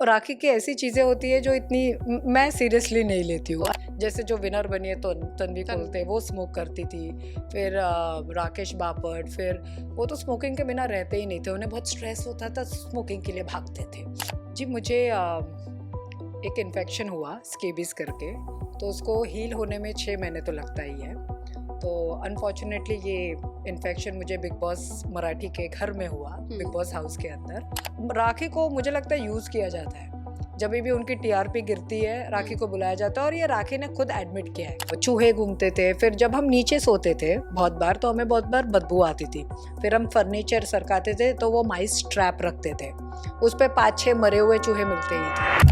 राखी की ऐसी चीज़ें होती है जो इतनी मैं सीरियसली नहीं लेती हूँ। जैसे जो विनर बनी है तो तन्वी कोलते, वो स्मोक करती थी। फिर राकेश बापट, फिर वो तो स्मोकिंग के बिना रहते ही नहीं थे, उन्हें बहुत स्ट्रेस होता था, स्मोकिंग के लिए भागते थे। जी मुझे एक इन्फेक्शन हुआ स्केबीज करके, तो उसको हील होने में 6 महीने तो लगता ही है। तो अनफॉर्चुनेटली ये इन्फेक्शन मुझे बिग बॉस मराठी के घर में हुआ, बिग बॉस हाउस के अंदर। राखी को मुझे लगता है यूज़ किया जाता है, जब भी उनकी टीआरपी गिरती है राखी को बुलाया जाता है, और ये राखी ने खुद एडमिट किया है। चूहे घूमते थे, फिर जब हम नीचे सोते थे बहुत बार तो हमें बहुत बार बदबू आती थी। फिर हम फर्नीचर सरकाते थे तो वो माइस ट्रैप रखते थे, उस पर 5-6 मरे हुए चूहे मिलते ही थे।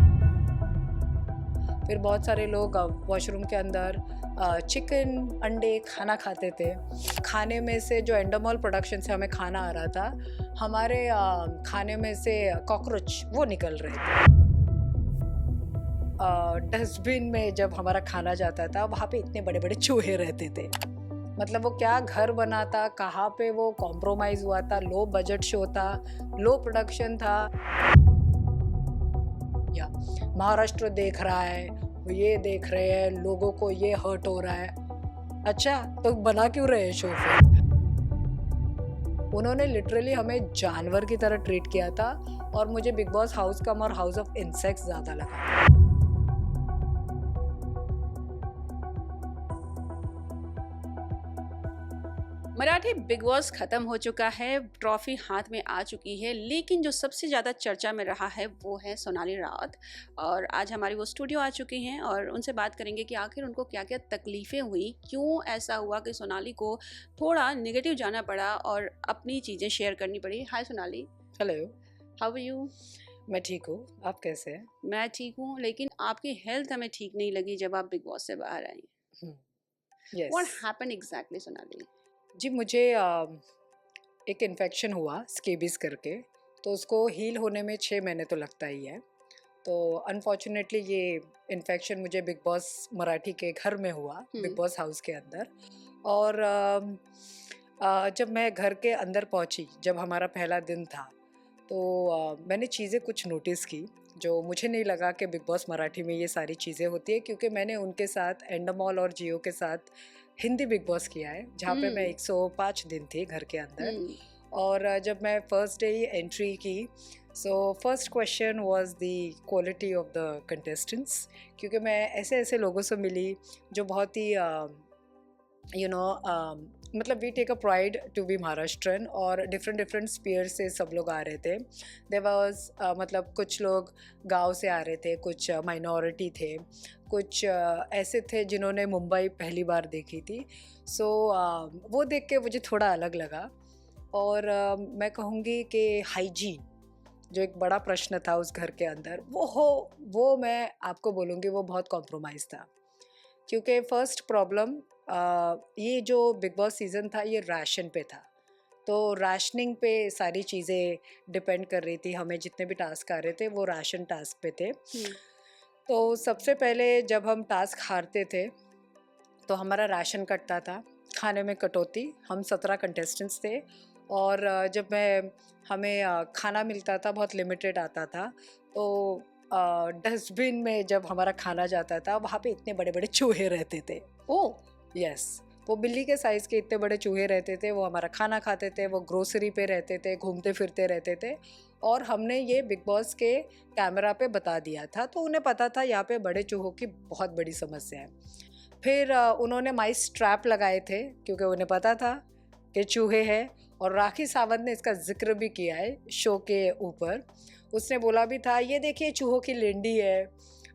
फिर बहुत सारे लोग वॉशरूम के अंदर चिकन अंडे खाना खाते थे। खाने में से जो एंडोमॉल प्रोडक्शन से हमें खाना आ रहा था, हमारे खाने में से कॉकरोच वो निकल रहे थे। डस्टबिन में जब हमारा खाना जाता था वहाँ पे इतने बड़े बड़े चूहे रहते थे। मतलब वो क्या घर बना था, कहाँ पे वो कॉम्प्रोमाइज़ हुआ था, लो बजट शो था, लो प्रोडक्शन था। या महाराष्ट्र देख रहा है, ये देख रहे हैं, लोगों को ये हर्ट हो रहा है। अच्छा तो बना क्यों रहे शो फिर? उन्होंने लिटरली हमें जानवर की तरह ट्रीट किया था, और मुझे बिग बॉस हाउस कम और हाउस ऑफ इंसेक्ट्स ज़्यादा लगा। मराठी बिग बॉस खत्म हो चुका है, ट्रॉफी हाथ में आ चुकी है, लेकिन जो सबसे ज़्यादा चर्चा में रहा है वो है सोनाली राउत। और आज हमारी वो स्टूडियो आ चुकी हैं और उनसे बात करेंगे कि आखिर उनको क्या क्या तकलीफ़ें हुई, क्यों ऐसा हुआ कि सोनाली को थोड़ा नेगेटिव जाना पड़ा और अपनी चीज़ें शेयर करनी पड़ी। Hi Sonali. Hello. How are you? मैं ठीक हूँ, आप कैसे हैं? मैं ठीक हूँ, लेकिन आपकी हेल्थ हमें ठीक नहीं लगी जब आप बिग बॉस से बाहर आई। What yes. Happened exactly Sonali? जी मुझे एक इन्फेक्शन हुआ स्केबीज करके, तो उसको हील होने में 6 महीने तो लगता ही है। तो अनफॉर्चुनेटली ये इन्फेक्शन मुझे बिग बॉस मराठी के घर में हुआ, बिग बॉस हाउस के अंदर। और जब मैं घर के अंदर पहुंची, जब हमारा पहला दिन था, तो मैंने चीज़ें कुछ नोटिस की जो मुझे नहीं लगा कि बिग बॉस मराठी में ये सारी चीज़ें होती है, क्योंकि मैंने उनके साथ एंडमॉल और जियो के साथ हिंदी बिग बॉस किया है, जहाँ पे मैं 105 दिन थी घर के अंदर। और जब मैं फर्स्ट डे ही एंट्री की, so first question was the quality of the contestants, क्योंकि मैं ऐसे ऐसे लोगों से मिली जो बहुत ही मतलब we take a pride to be Maharashtrian, और डिफरेंट डिफरेंट स्पीयर से सब लोग आ रहे थे। देयर वाज मतलब कुछ लोग गांव से आ रहे थे, कुछ माइनॉरिटी थे, कुछ ऐसे थे जिन्होंने मुंबई पहली बार देखी थी। सो वो देख के मुझे थोड़ा अलग लगा। और मैं कहूँगी कि हाइजीन जो एक बड़ा प्रश्न था उस घर के अंदर, वो मैं आपको बोलूँगी वो बहुत कॉम्प्रोमाइज़ था। क्योंकि फर्स्ट प्रॉब्लम, ये जो बिग बॉस सीज़न था ये राशन पे था, तो राशनिंग पे सारी चीज़ें डिपेंड कर रही थी। हमें जितने भी टास्क आ रहे थे वो राशन टास्क पे थे। तो सबसे पहले जब हम टास्क हारते थे तो हमारा राशन कटता था, खाने में कटौती। हम 17 कंटेस्टेंट्स थे, और जब हमें खाना मिलता था बहुत लिमिटेड आता था। तो डस्टबिन में जब हमारा खाना जाता था वहाँ पे इतने बड़े बड़े चूहे रहते थे। ओह, यस, वो बिल्ली के साइज़ के इतने बड़े चूहे रहते थे, वो हमारा खाना खाते थे, वो ग्रोसरी पे रहते थे, घूमते फिरते रहते थे। और हमने ये बिग बॉस के कैमरा पे बता दिया था, तो उन्हें पता था यहाँ पे बड़े चूहों की बहुत बड़ी समस्या है। फिर उन्होंने माइस ट्रैप लगाए थे, क्योंकि उन्हें पता था कि चूहे हैं। और राखी सावंत ने इसका जिक्र भी किया है शो के ऊपर। उसने बोला भी था, ये देखिए चूहों की लेंडी है।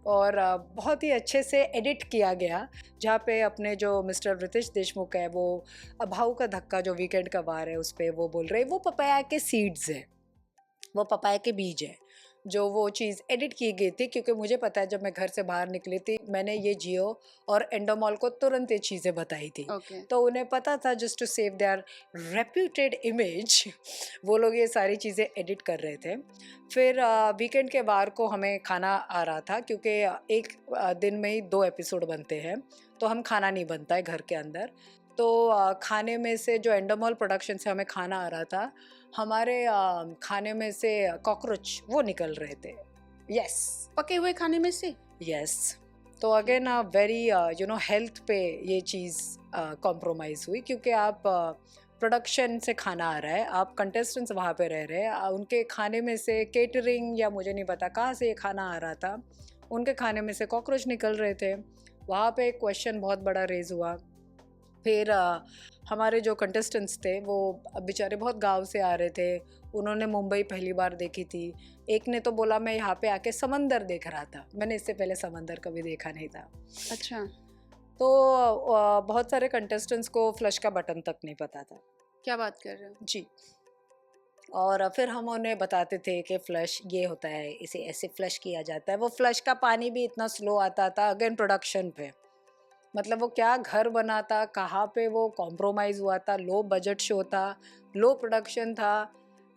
और बहुत ही अच्छे से एडिट किया गया, जहाँ पे अपने जो मिस्टर रितेश देशमुख है, वो भाऊ का धक्का जो वीकेंड का वार है उस पर वो बोल रहे हैं, वो पपाया के सीड्स है, वो पपाया के बीज है, जो वो चीज़ एडिट की गई थी। क्योंकि मुझे पता है जब मैं घर से बाहर निकली थी मैंने ये जियो और एंडोमॉल को तुरंत ये चीज़ें बताई थी। ओके। तो उन्हें पता था just to save their reputed image वो लोग ये सारी चीज़ें एडिट कर रहे थे। फिर वीकेंड के बार को हमें खाना आ रहा था, क्योंकि एक दिन में ही 2 एपिसोड बनते हैं, तो हम खाना नहीं बनता है घर के अंदर। तो खाने में से जो एंडोमॉल प्रोडक्शन से हमें खाना आ रहा था, हमारे खाने में से कॉकरोच वो निकल रहे थे। यस पके हुए खाने में से? यस। तो अगेन वेरी हेल्थ पे ये चीज़ कॉम्प्रोमाइज़ हुई, क्योंकि आप प्रोडक्शन से खाना आ रहा है, आप कंटेस्टेंट्स वहाँ पे रह रहे हैं, उनके खाने में से केटरिंग या मुझे नहीं पता कहाँ से ये खाना आ रहा था, उनके खाने में से कॉकरोच निकल रहे थे। वहाँ पे एक क्वेश्चन बहुत बड़ा रेज़ हुआ। फिर हमारे जो कंटेस्टेंट्स थे वो बेचारे बहुत गांव से आ रहे थे, उन्होंने मुंबई पहली बार देखी थी। एक ने तो बोला मैं यहाँ पे आके समंदर देख रहा था, मैंने इससे पहले समंदर कभी देखा नहीं था। अच्छा। तो बहुत सारे कंटेस्टेंट्स को फ्लश का बटन तक नहीं पता था। क्या बात कर रहे हो? जी। और फिर हम उन्हें बताते थे कि फ्लश ये होता है, इसे ऐसे फ्लश किया जाता है। वो फ्लश का पानी भी इतना स्लो आता था, अगेन प्रोडक्शन पे, मतलब वो क्या घर बना था, कहाँ पे वो कॉम्प्रोमाइज़ हुआ था, लो बजट शो था, लो प्रोडक्शन था,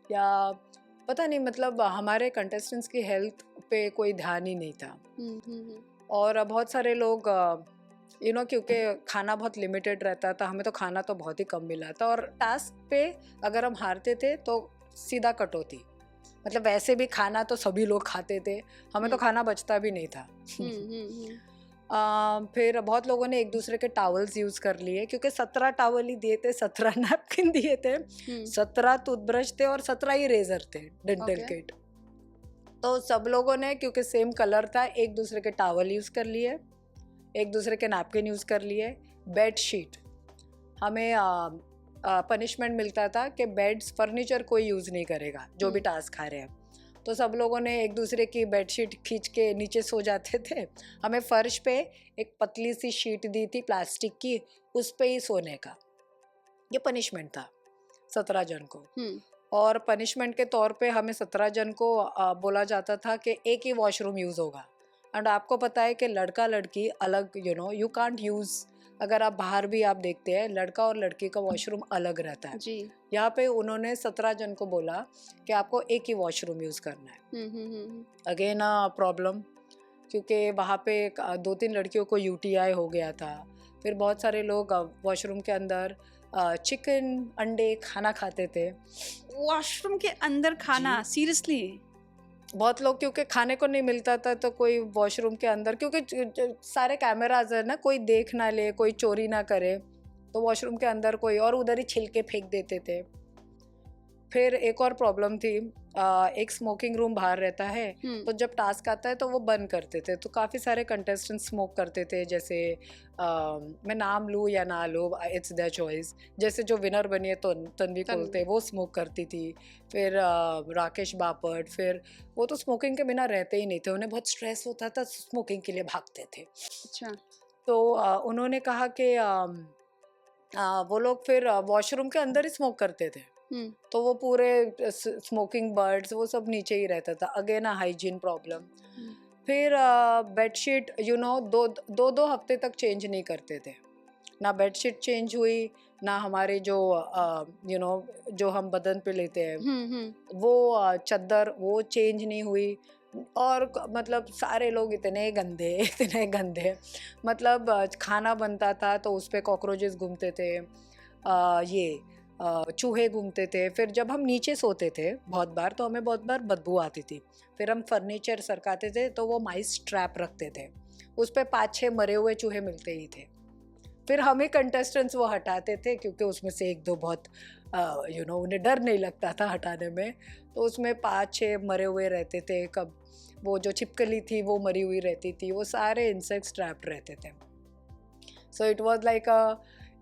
या पता नहीं, मतलब हमारे कंटेस्टेंट्स की हेल्थ पे कोई ध्यान ही नहीं था। और बहुत सारे लोग क्योंकि खाना बहुत लिमिटेड रहता था, हमें तो खाना तो बहुत ही कम मिला था, और टास्क पे अगर हम हारते थे तो सीधा कटौती, मतलब वैसे भी खाना तो सभी लोग खाते थे, हमें तो खाना बचता भी नहीं था। फिर बहुत लोगों ने एक दूसरे के टॉवल्स यूज़ कर लिए, क्योंकि 17 टॉवल ही दिए थे, 17 नैपकिन दिए थे, 17 टूथब्रश थे और 17 ही रेजर थे, डेंटल किट। तो सब लोगों ने, क्योंकि सेम कलर था, एक दूसरे के टॉवल यूज़ कर लिए, एक दूसरे के नैपकिन यूज़ कर लिए। बेड शीट, हमें पनिशमेंट मिलता था कि बेड्स फर्नीचर कोई यूज़ नहीं करेगा जो भी टास्क खा रहे हैं। तो सब लोगों ने एक दूसरे की बेडशीट खींच के नीचे सो जाते थे। हमें फर्श पे एक पतली सी शीट दी थी प्लास्टिक की, उस पे ही सोने का। ये पनिशमेंट था 17 जन को। और पनिशमेंट के तौर पे हमें 17 जन को बोला जाता था कि एक ही वॉशरूम यूज़ होगा। एंड आपको पता है कि लड़का लड़की अलग, यू कांट यूज़, अगर आप बाहर भी आप देखते हैं लड़का और लड़की का वॉशरूम अलग रहता है जी। यहाँ पे उन्होंने 17 जन को बोला कि आपको एक ही वॉशरूम यूज़ करना है। अगेन प्रॉब्लम, क्योंकि वहाँ पे 2-3 लड़कियों को यूटीआई हो गया था। फिर बहुत सारे लोग वॉशरूम के अंदर चिकन अंडे खाना खाते थे। वॉशरूम के अंदर खाना? सीरियसली? बहुत लोग, क्योंकि खाने को नहीं मिलता था तो कोई वॉशरूम के अंदर, क्योंकि सारे कैमराज है ना, कोई देख ना ले, कोई चोरी ना करे, तो वॉशरूम के अंदर कोई और उधर ही छिलके फेंक देते थे। फिर एक और प्रॉब्लम थी, एक स्मोकिंग रूम बाहर रहता है, तो जब टास्क आता है तो वो बंद करते थे, तो काफ़ी सारे कंटेस्टेंट स्मोक करते थे। जैसे मैं नाम लूँ या ना लूँ, इट्स देयर चॉइस। जैसे जो विनर बनी है तो तन्वी कोलते, वो स्मोक करती थी। फिर राकेश बापट, फिर वो तो स्मोकिंग के बिना रहते ही नहीं थे, उन्हें बहुत स्ट्रेस होता था, स्मोकिंग के लिए भागते थे। अच्छा। तो उन्होंने कहा कि वो लोग फिर वॉशरूम के अंदर ही स्मोक करते थे, तो वो पूरे स्मोकिंग बर्ड्स वो सब नीचे ही रहता था। Again hygiene problem. फिर बेडशीट दो हफ्ते तक चेंज नहीं करते थे, ना बेडशीट चेंज हुई, ना हमारे जो जो हम बदन पे लेते हैं वो चद्दर वो चेंज नहीं हुई। और मतलब सारे लोग इतने गंदे इतने गंदे, मतलब खाना बनता था तो उस पर कॉकरोचेस घूमते थे, चूहे घूमते थे। फिर जब हम नीचे सोते थे बहुत बार, तो हमें बहुत बार बदबू आती थी। फिर हम फर्नीचर सरकाते थे तो वो माइस ट्रैप रखते थे, उस पर 5-6 मरे हुए चूहे मिलते ही थे। फिर हमें कंटेस्टेंट्स वो हटाते थे, क्योंकि उसमें से 1-2 बहुत उन्हें डर नहीं लगता था हटाने में, तो उसमें 5-6 मरे हुए रहते थे। कब वो जो छिपकली थी वो मरी हुई रहती थी, वो सारे इंसेक्ट्स ट्रैप्ड रहते थे। सो इट वाज लाइक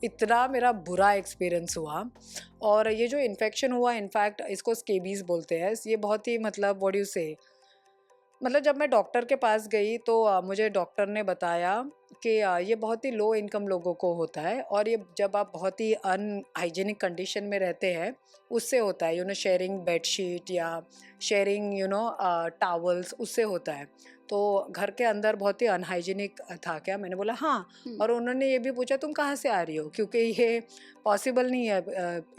इतना मेरा बुरा एक्सपीरियंस हुआ। और ये जो इन्फेक्शन हुआ, इनफैक्ट इसको स्केबीज बोलते हैं, ये बहुत ही, मतलब व्हाट डू यू से, मतलब जब मैं डॉक्टर के पास गई तो मुझे डॉक्टर ने बताया कि ये बहुत ही लो इनकम लोगों को होता है, और ये जब आप बहुत ही अनहाइजीनिक कंडीशन में रहते हैं उससे होता है, शेयरिंग बेडशीट या शेयरिंग टॉवल्स, उससे होता है। तो घर के अंदर बहुत ही अनहाइजीनिक था क्या? मैंने बोला हाँ। और उन्होंने ये भी पूछा तुम कहाँ से आ रही हो, क्योंकि ये पॉसिबल नहीं है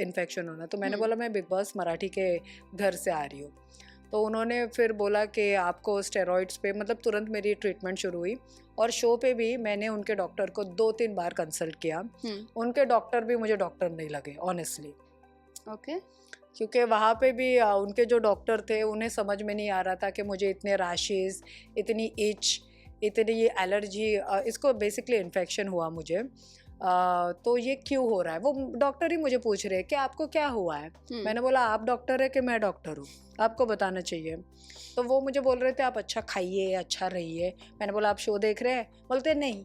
इन्फेक्शन होना। तो मैंने बोला मैं बिग बॉस मराठी के घर से आ रही हूँ। तो उन्होंने फिर बोला कि आपको स्टेरॉइड्स पे, मतलब तुरंत मेरी ट्रीटमेंट शुरू हुई। और शो पे भी मैंने उनके डॉक्टर को 2-3 बार कंसल्ट किया, उनके डॉक्टर भी मुझे डॉक्टर नहीं लगे ऑनेस्टली। ओके। क्योंकि वहाँ पे भी उनके जो डॉक्टर थे उन्हें समझ में नहीं आ रहा था कि मुझे इतने रैशेस, इतनी इच, इतनी एलर्जी, इसको बेसिकली इन्फेक्शन हुआ मुझे। तो ये क्यों हो रहा है, वो डॉक्टर ही मुझे पूछ रहे हैं कि आपको क्या हुआ है। मैंने बोला आप डॉक्टर है कि मैं डॉक्टर हूँ, आपको बताना चाहिए। तो वो मुझे बोल रहे थे आप अच्छा खाइए, अच्छा रहिए। मैंने बोला आप शो देख रहे हैं, बोलते नहीं।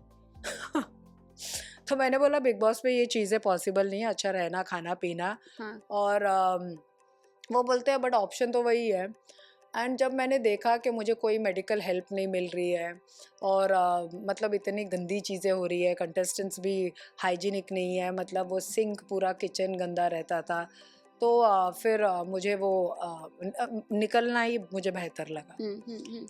तो मैंने बोला बिग बॉस में ये चीज़ें पॉसिबल नहीं है, अच्छा रहना, खाना पीना। हाँ। और वो बोलते हैं बट ऑप्शन तो वही है। एंड जब मैंने देखा कि मुझे कोई मेडिकल हेल्प नहीं मिल रही है और मतलब इतनी गंदी चीज़ें हो रही है, कंटेस्टेंट्स भी हाइजीनिक नहीं है, मतलब वो सिंक पूरा किचन गंदा रहता था। तो फिर मुझे वो निकलना ही मुझे बेहतर लगा।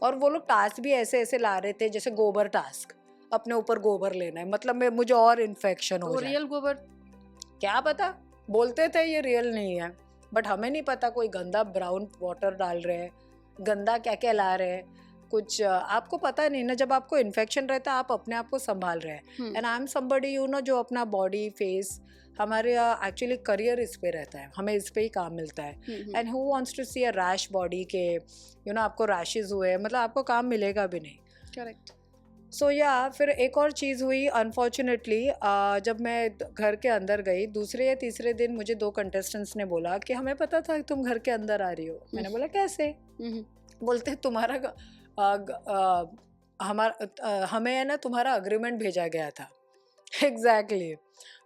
और वो लोग टास्क भी ऐसे ऐसे ला रहे थे जैसे गोबर टास्क, अपने ऊपर गोबर लेना है, मतलब मैं मुझे और इन्फेक्शन हो तो जाए। रियल गोबर क्या पता, बोलते थे ये रियल नहीं है, बट हमें नहीं पता, कोई गंदा ब्राउन वाटर डाल रहे हैं, गंदा क्या क्या ला रहे हैं, कुछ आपको पता नहीं ना। जब आपको इन्फेक्शन रहता है आप अपने आप को संभाल रहे हैं। And I am somebody you know जो अपना बॉडी फेस, हमारे एक्चुअली करियर इस पे रहता है, हमें इस पे ही काम मिलता है। And who wants to see a rash body के यू नो आपको रैशेस हुए, मतलब आपको काम मिलेगा भी नहीं। करेक्ट। सो या फिर एक और चीज़ हुई अनफॉर्चुनेटली, जब मैं घर के अंदर गई दूसरे या तीसरे दिन मुझे 2 कंटेस्टेंट्स ने बोला कि हमें पता था कि तुम घर के अंदर आ रही हो। मैंने बोला कैसे? बोलते तुम्हारा हमें है ना तुम्हारा अग्रीमेंट भेजा गया था। एग्जैक्टली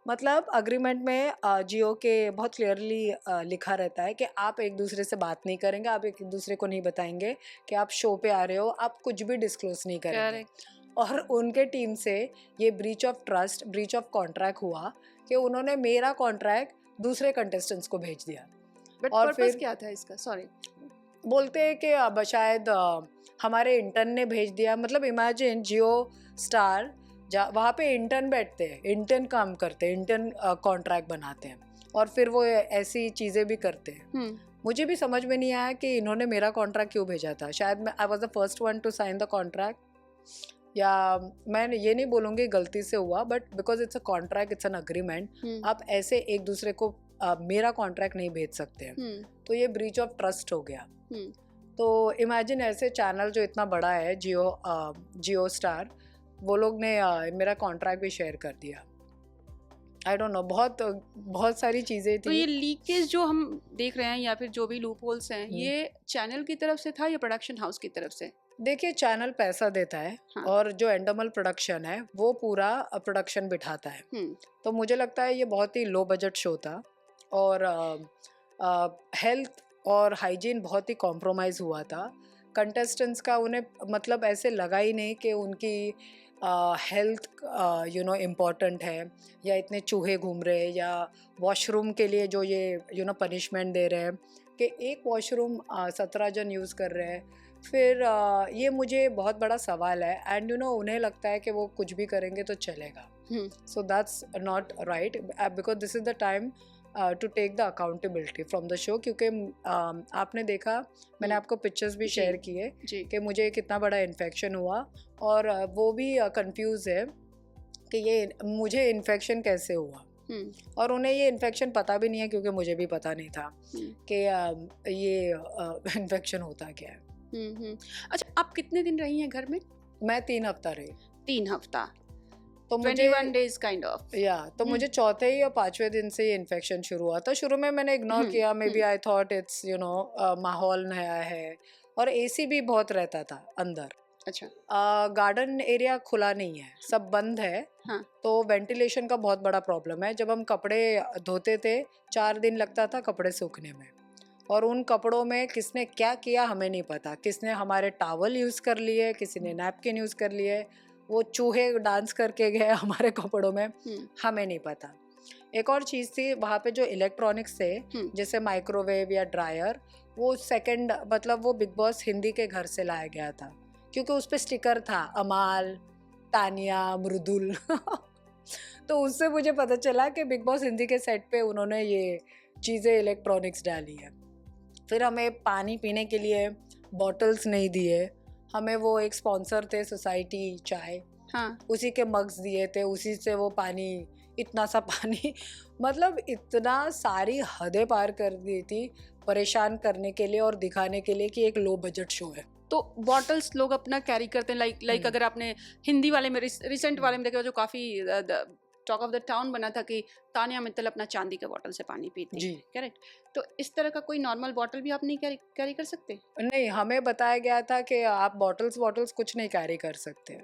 मतलब अग्रीमेंट में जियो के बहुत क्लियरली लिखा रहता है कि आप एक दूसरे से बात नहीं करेंगे, आप एक दूसरे को नहीं बताएंगे कि आप शो पे आ रहे हो, आप कुछ भी डिस्क्लोज नहीं करेंगे। करेक्ट। और उनके टीम से ये breach of trust, breach of contract हुआ कि उन्होंने मेरा कॉन्ट्रैक्ट दूसरे कंटेस्टेंट्स को भेज दिया। बट और पर्पस फिर क्या था इसका? सॉरी। बोलते हैं कि अब शायद हमारे इंटर्न ने भेज दिया। मतलब इमेजिन जियो स्टार वहाँ पे इंटर्न बैठते हैं, इंटर्न काम करते हैं, इंटर्न कॉन्ट्रैक्ट बनाते हैं और फिर वो ऐसी चीज़ें भी करते हैं। मुझे भी समझ में नहीं आया कि इन्होंने मेरा कॉन्ट्रैक्ट क्यों भेजा था। शायद मैं I was the first one to sign the contract, या मैं ये नहीं बोलूँगी गलती से हुआ, but because it's a contract, it's an agreement. आप ऐसे एक दूसरे को मेरा कॉन्ट्रैक्ट नहीं भेज सकते हैं। तो ये ब्रीच ऑफ ट्रस्ट हो गया। तो इमेजिन ऐसे चैनल जो इतना बड़ा है जियो स्टार, वो लोग ने मेरा कॉन्ट्रैक्ट भी शेयर कर दिया। आई डोंट नो, बहुत सारी चीज़ें थी। तो ये लीकेज जो हम देख रहे हैं या फिर जो भी लूप होल्स हैं, ये चैनल की तरफ से था या प्रोडक्शन हाउस की तरफ से? देखिए चैनल पैसा देता है। हाँ। और जो एंडमल प्रोडक्शन है वो पूरा प्रोडक्शन बिठाता है। तो मुझे लगता है ये बहुत ही लो बजट शो था और हेल्थ और हाइजीन बहुत ही कॉम्प्रोमाइज़ हुआ था। कंटेस्टेंट्स का उन्हें मतलब ऐसे लगा ही नहीं कि उनकी हेल्थ यू नो इम्पॉर्टेंट है, या इतने चूहे घूम रहे हैं, या वॉशरूम के लिए जो ये यू नो पनिशमेंट दे रहे हैं कि एक वॉशरूम 17 जन यूज़ कर रहे हैं। फिर ये मुझे बहुत बड़ा सवाल है। एंड यू नो उन्हें लगता है कि वो कुछ भी करेंगे तो चलेगा। So that's not right, because this is the time to take the accountability from the show. क्योंकि आपने देखा, मैंने आपको पिक्चर्स भी शेयर किए कि मुझे कितना बड़ा इन्फेक्शन हुआ, और वो भी कंफ्यूज है कि ये मुझे इन्फेक्शन कैसे हुआ। और उन्हें ये इन्फेक्शन पता भी नहीं है, क्योंकि मुझे भी पता नहीं था कि ये इन्फेक्शन होता क्या है। अच्छा, आप कितने दिन रही हैं घर में? मैं 3 हफ्ता रही। 3 हफ्ता, तो 21 days काइंड ऑफ। तो मुझे चौथे या 5वें दिन से ये इन्फेक्शन शुरू हुआ था। शुरू में मैंने इग्नोर किया, maybe I thought it's you know माहौल नया है, और एसी भी बहुत रहता था अंदर। अच्छा। गार्डन एरिया खुला नहीं है, सब बंद है। हाँ। तो वेंटिलेशन का बहुत बड़ा प्रॉब्लम है। जब हम कपड़े धोते थे 4 दिन लगता था कपड़े सूखने में, और उन कपड़ों में किसने क्या किया हमें नहीं पता। किसने हमारे टॉवल यूज़ कर लिए, किसी ने नैपकिन यूज़ कर लिए, वो चूहे डांस करके गए हमारे कपड़ों में, हमें नहीं पता। एक और चीज़ थी वहाँ पे, जो इलेक्ट्रॉनिक्स थे जैसे माइक्रोवेव या ड्रायर, वो सेकंड मतलब वो बिग बॉस हिंदी के घर से लाया गया था, क्योंकि उस पर स्टिकर था अमाल, तानिया, मृदुल। तो उससे मुझे पता चला कि बिग बॉस हिंदी के सेट पे उन्होंने ये चीज़ें इलेक्ट्रॉनिक्स डाली है। फिर हमें पानी पीने के लिए बॉटल्स नहीं दिए, हमें वो एक स्पॉन्सर थे सोसाइटी चाय, हाँ। उसी के मग्स दिए थे, उसी से वो पानी इतना सा पानी मतलब इतना सारी हदें पार कर दी थी परेशान करने के लिए और दिखाने के लिए कि एक लो बजट शो है। तो बॉटल्स लोग अपना कैरी करते हैं, लाइक अगर आपने हिंदी वाले में रिसेंट वाले में देखा जो काफ़ी टॉक ऑफ द टाउन बना था कि तानिया मित्तल अपना चांदी के बॉटल से पानी पीती जी। है, करेक्ट। तो इस तरह का कोई नॉर्मल बॉटल भी आप नहीं कैरी कर सकते? नहीं, हमें बताया गया था कि आप बॉटल्स कुछ नहीं कैरी कर सकते।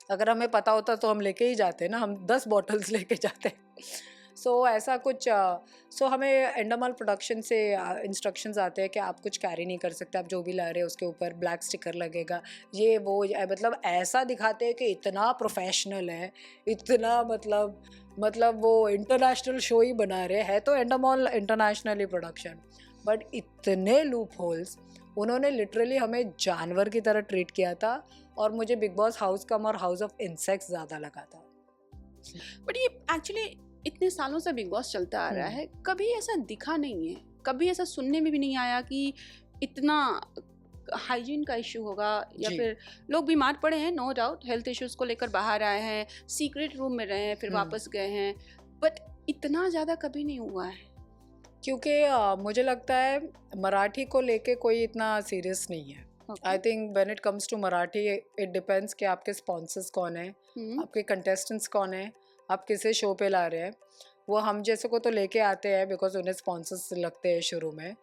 अगर हमें पता होता तो हम लेके ही जाते ना, हम 10 बॉटल्स लेके जाते। ऐसा कुछ हमें एंडामॉल प्रोडक्शन से इंस्ट्रक्शंस आते हैं कि आप कुछ कैरी नहीं कर सकते, आप जो भी ला रहे हैं उसके ऊपर ब्लैक स्टिकर लगेगा, ये वो मतलब ऐसा दिखाते हैं कि इतना प्रोफेशनल है, इतना मतलब वो इंटरनेशनल शो ही बना रहे हैं। तो एंडामॉल इंटरनेशनली प्रोडक्शन, बट इतने लूप होल्स, उन्होंने लिटरली हमें जानवर की तरह ट्रीट किया था और मुझे बिग बॉस हाउस कम और हाउस ऑफ इंसेक्ट्स ज़्यादा लगा था। बट ये एक्चुअली इतने सालों से बिग बॉस चलता आ रहा है, कभी ऐसा दिखा नहीं है, कभी ऐसा सुनने में भी नहीं आया कि इतना हाइजीन का इशू होगा या फिर लोग बीमार पड़े हैं, नो डाउट हेल्थ इश्यूज को लेकर बाहर आए हैं, सीक्रेट रूम में रहे हैं, फिर वापस गए हैं, बट इतना ज़्यादा कभी नहीं हुआ है। क्योंकि मुझे लगता है मराठी को लेके कोई इतना सीरियस नहीं है। I think when it comes to Marathi it depends कि आपके स्पॉन्सर्स कौन हैं, आपके कंटेस्टेंट्स कौन हैं, आप किसे शो पे ला रहे हैं। वो हम जैसे को तो लेके आते हैं बिकॉज उन्हें स्पॉन्सर्स लगते हैं शुरू में,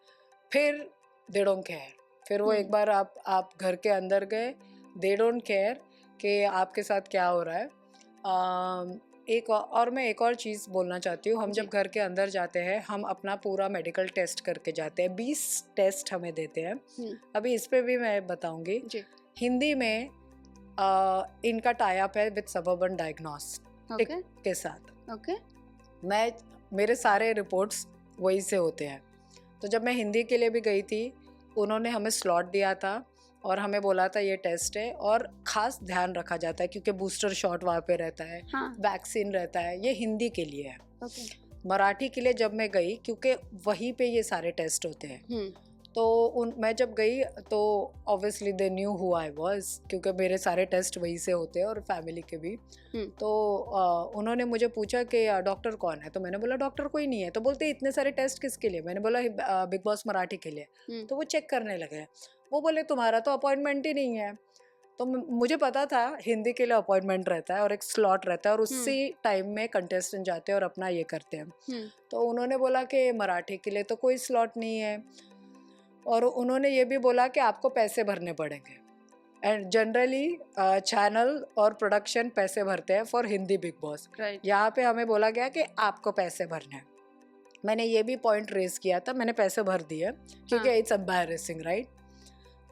फिर दे डोंट केयर। फिर वो एक बार आप घर के अंदर गए, दे डोंट केयर कि आपके साथ क्या हो रहा है। मैं एक और चीज़ बोलना चाहती हूँ, हम जब घर के अंदर जाते हैं हम अपना पूरा मेडिकल टेस्ट करके जाते हैं, 20 टेस्ट हमें देते हैं। अभी इस पे भी मैं बताऊँगी। हिंदी में इनका टाई अप है विद सबअर्बन डायग्नोस्टिक के साथ। मेरे सारे रिपोर्ट्स वही से होते हैं। तो जब मैं हिंदी के लिए भी गई थी, उन्होंने हमें स्लॉट दिया था और हमें बोला था ये टेस्ट है और ख़ास ध्यान रखा जाता है क्योंकि बूस्टर शॉट वहाँ पे रहता है, वैक्सीन रहता है। ये हिंदी के लिए है। मराठी के लिए जब मैं गई, क्योंकि वहीं पे ये सारे टेस्ट होते हैं, तो मैं जब गई तो obviously they knew who I was, क्योंकि मेरे सारे टेस्ट वहीं से होते हैं और फैमिली के भी। तो उन्होंने मुझे पूछा कि डॉक्टर कौन है, तो मैंने बोला डॉक्टर कोई नहीं है। तो बोलते इतने सारे टेस्ट किसके लिए? मैंने बोला बिग बॉस मराठी के लिए। तो वो चेक करने लगे, वो बोले तुम्हारा तो अपॉइंटमेंट ही नहीं है। तो मुझे पता था हिंदी के लिए अपॉइंटमेंट रहता है और एक स्लॉट रहता है और उसी टाइम में कंटेस्टेंट जाते हैं और अपना ये करते हैं। तो उन्होंने बोला कि मराठी के लिए तो कोई स्लॉट नहीं है, और उन्होंने ये भी बोला कि आपको पैसे भरने पड़ेंगे। एंड जनरली चैनल और प्रोडक्शन पैसे भरते हैं फॉर हिंदी बिग बॉस। यहाँ पे हमें बोला गया कि आपको पैसे भरने हैं। मैंने ये भी पॉइंट रेज किया था, मैंने पैसे भर दिए क्योंकि इट्स एम्बैरेसिंग, राइट।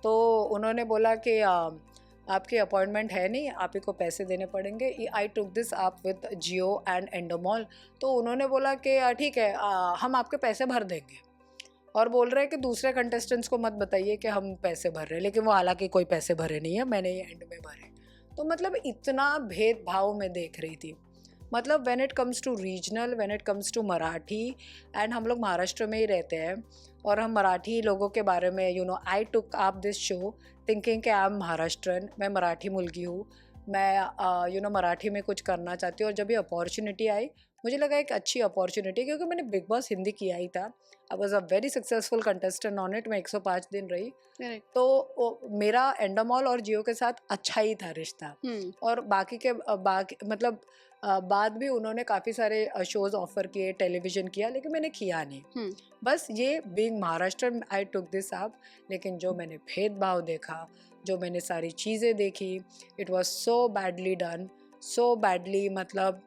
तो उन्होंने बोला कि आपकी अपॉइंटमेंट है नहीं, आप ही को पैसे देने पड़ेंगे। आई टुक दिस आप विद जियो एंड एंडोमॉल। तो उन्होंने बोला कि ठीक है, हम आपके पैसे भर देंगे, और बोल रहे हैं कि दूसरे कंटेस्टेंट्स को मत बताइए कि हम पैसे भर रहे हैं, लेकिन वो हालांकि कोई पैसे भरे नहीं है, मैंने ये एंड में भरे। तो मतलब इतना भेदभाव मैं देख रही थी। मतलब when it comes to regional, when it comes to Marathi, and हम लोग महाराष्ट्र में ही रहते हैं और हम मराठी लोगों के बारे में I took up this show thinking कि आई एम महाराष्ट्रन, मैं मराठी मुलगी हूँ, मैं मराठी में कुछ करना चाहती हूँ। और जब ये अपॉर्चुनिटी आई, मुझे लगा एक अच्छी अपॉर्चुनिटी, क्योंकि मैंने बिग बॉस हिंदी किया ही था। I was a very successful contestant on it. मैं 105 दिन रही। तो मेरा एंडोमॉल और जियो के साथ अच्छा ही था रिश्ता। और बाकी मतलब बाद भी उन्होंने काफ़ी सारे शोज ऑफर किए, टेलीविज़न किया, लेकिन मैंने किया नहीं। बस ये being Maharashtra, I took this up. लेकिन जो मैंने भेदभाव देखा, जो मैंने सारी चीज़ें देखी, it was so badly done, so badly. मतलब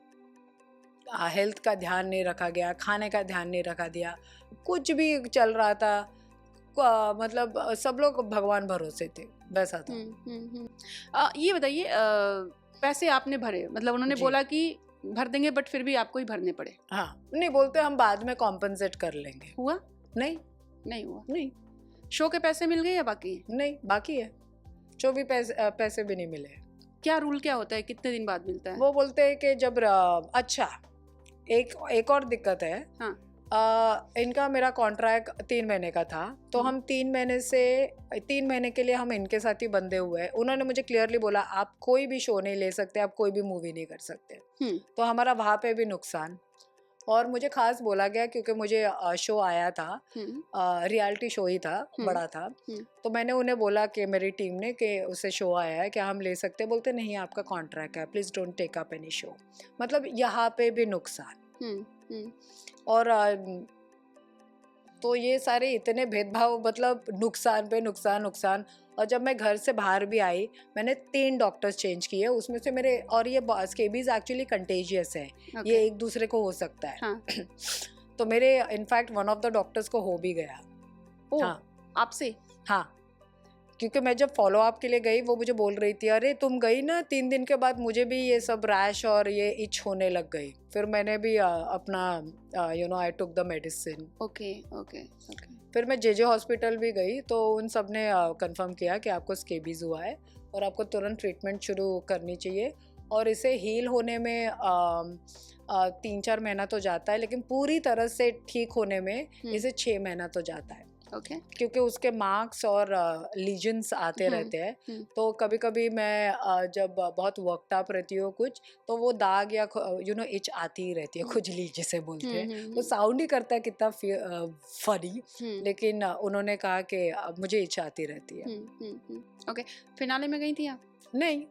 हेल्थ का ध्यान नहीं रखा गया, खाने का ध्यान नहीं रखा दिया, कुछ भी चल रहा था। मतलब सब लोग भगवान भरोसे थे, वैसा था। ये बताइए, पैसे आपने भरे, मतलब उन्होंने बोला कि भर देंगे, बट फिर भी आपको ही भरने पड़े? हाँ, नहीं बोलते हम बाद में कॉम्पनसेट कर लेंगे। हुआ? नहीं हुआ। नहीं। शो के पैसे मिल गए या बाकी? नहीं, बाकी है। जो भी पैसे भी नहीं मिले। क्या रूल क्या होता है, कितने दिन बाद मिलता है? वो बोलते हैं कि जब अच्छा, एक और दिक्कत है। इनका मेरा कॉन्ट्रैक्ट 3 महीने का था, तो हम 3 महीने के लिए हम इनके साथ ही बंधे हुए हैं। उन्होंने मुझे क्लियरली बोला आप कोई भी शो नहीं ले सकते, आप कोई भी मूवी नहीं कर सकते। तो हमारा वहाँ पे भी नुकसान। और मुझे खास बोला गया क्योंकि मुझे शो आया था, रियलिटी शो ही था, बड़ा था। तो मैंने उन्हें बोला कि मेरी टीम ने कि उसे शो आया है, क्या हम ले सकते हैं? बोलते नहीं, आपका कॉन्ट्रैक्ट है, please don't take up any show. मतलब यहाँ पे भी नुकसान। और तो ये सारे इतने भेदभाव, मतलब नुकसान पे नुकसान। और जब मैं घर से बाहर भी आई, मैंने 3 डॉक्टर्स चेंज किए, उसमें से मेरे, और ये स्केबीज एक्चुअली कंटेजियस है, ये एक दूसरे को हो सकता है। हाँ। तो मेरे in fact one of the doctors को हो भी गया। हाँ, आपसे? हाँ, क्योंकि मैं जब फॉलो अप के लिए गई, वो मुझे बोल रही थी अरे तुम गई ना, 3 दिन के बाद मुझे भी ये सब रैश और ये इच होने लग गई। फिर मैंने भी अपना आई टुक द मेडिसिन। ओके। फिर मैं जे हॉस्पिटल भी गई, तो उन सब ने कंफर्म किया कि आपको स्केबीज हुआ है और आपको तुरंत ट्रीटमेंट शुरू करनी चाहिए। और इसे हील होने में 3-4 महीना तो जाता है, लेकिन पूरी तरह से ठीक होने में इसे 6 महीना तो जाता है। ओके। क्योंकि उसके मार्क्स और लीजन्स आते रहते हैं। तो कभी कभी मैं जब बहुत वर्कड अप रहती हूँ कुछ, तो वो दाग या इच आती ही रहती है, खुजली जिसे बोलते हैं। वो साउंड ही करता है कितना फनी, लेकिन उन्होंने कहा कि मुझे इच आती रहती है। ओके। फिनाले में गई थी आप? नहीं,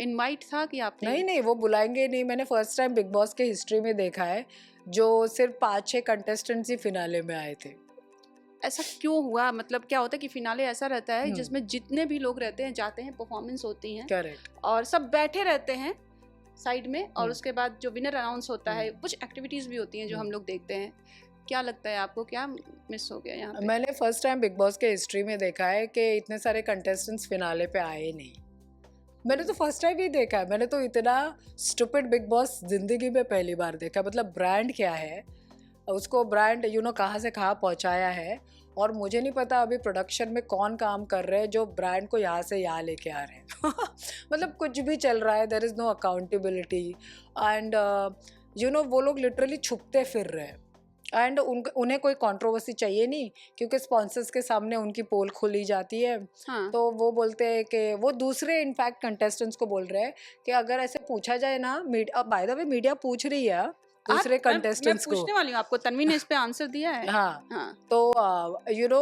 इनवाइट था कि आप? नहीं, वो बुलाएंगे नहीं। मैंने फर्स्ट टाइम बिग बॉस के हिस्ट्री में देखा है जो सिर्फ 5-6 कंटेस्टेंट्स ही फिनाले में आए थे। ऐसा क्यों हुआ? मतलब क्या होता है कि फिनाले ऐसा रहता है जिसमें जितने भी लोग रहते हैं, जाते हैं, परफॉर्मेंस होती है, करेक्ट, और सब बैठे रहते हैं साइड में, और उसके बाद जो विनर अनाउंस होता है, कुछ एक्टिविटीज भी होती हैं जो हम लोग देखते हैं। क्या लगता है आपको, क्या मिस हो गया यहाँ पे? मैंने फर्स्ट टाइम बिग बॉस के हिस्ट्री में देखा है कि इतने सारे कंटेस्टेंट्स फिनाले पे आए नहीं। मैंने तो फर्स्ट टाइम ही देखा है। मैंने तो इतना स्टूपिड बिग बॉस जिंदगी में पहली बार देखा। मतलब ब्रांड क्या है, उसको ब्रांड कहाँ से कहाँ पहुँचाया है। और मुझे नहीं पता अभी प्रोडक्शन में कौन काम कर रहे हैं जो ब्रांड को यहाँ से यहाँ लेके आ रहे हैं। मतलब कुछ भी चल रहा है, there is no accountability. And वो लोग लिटरली छुपते फिर रहे हैं। एंड उन्हें कोई कंट्रोवर्सी चाहिए नहीं, क्योंकि स्पॉन्सर्स के सामने उनकी पोल खुली जाती है। हाँ। तो वो बोलते हैं कि वो दूसरे इनफैक्ट कंटेस्टेंट्स को बोल रहे हैं कि अगर ऐसे पूछा जाए ना, बाय द वे मीडिया पूछ रही है दूसरे कंटेस्टेंट्स को। मैं पूछने वाली हूँ आपको, तन्वी ने इस पे आंसर दिया है। हाँ। तो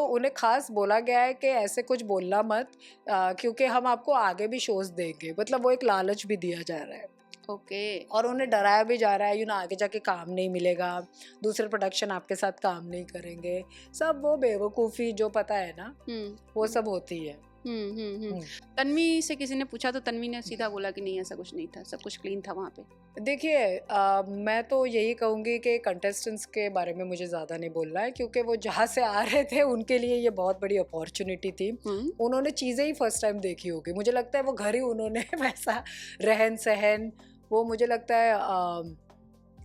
उन्हें खास बोला गया है कि ऐसे कुछ बोलना मत, क्योंकि हम आपको आगे भी शोज देंगे। मतलब वो एक लालच भी दिया जा रहा है। ओके। और उन्हें डराया भी जा रहा है, आगे जाके काम नहीं मिलेगा, दूसरे प्रोडक्शन आपके साथ काम नहीं करेंगे। सब वो बेवकूफ़ी जो पता है ना, वो सब होती है। तन्वी से किसी ने पूछा तो तन्वी ने सीधा बोला कि नहीं, ऐसा कुछ नहीं था, सब कुछ क्लीन था वहाँ पे। देखिए, मैं तो यही कहूँगी कि कंटेस्टेंट्स के बारे में मुझे ज़्यादा नहीं बोलना है, क्योंकि वो जहाँ से आ रहे थे उनके लिए ये बहुत बड़ी अपॉर्चुनिटी थी। उन्होंने चीज़ें ही फर्स्ट टाइम देखी होगी। मुझे लगता है वो घर ही उन्होंने वैसा रहन सहन, वो मुझे लगता है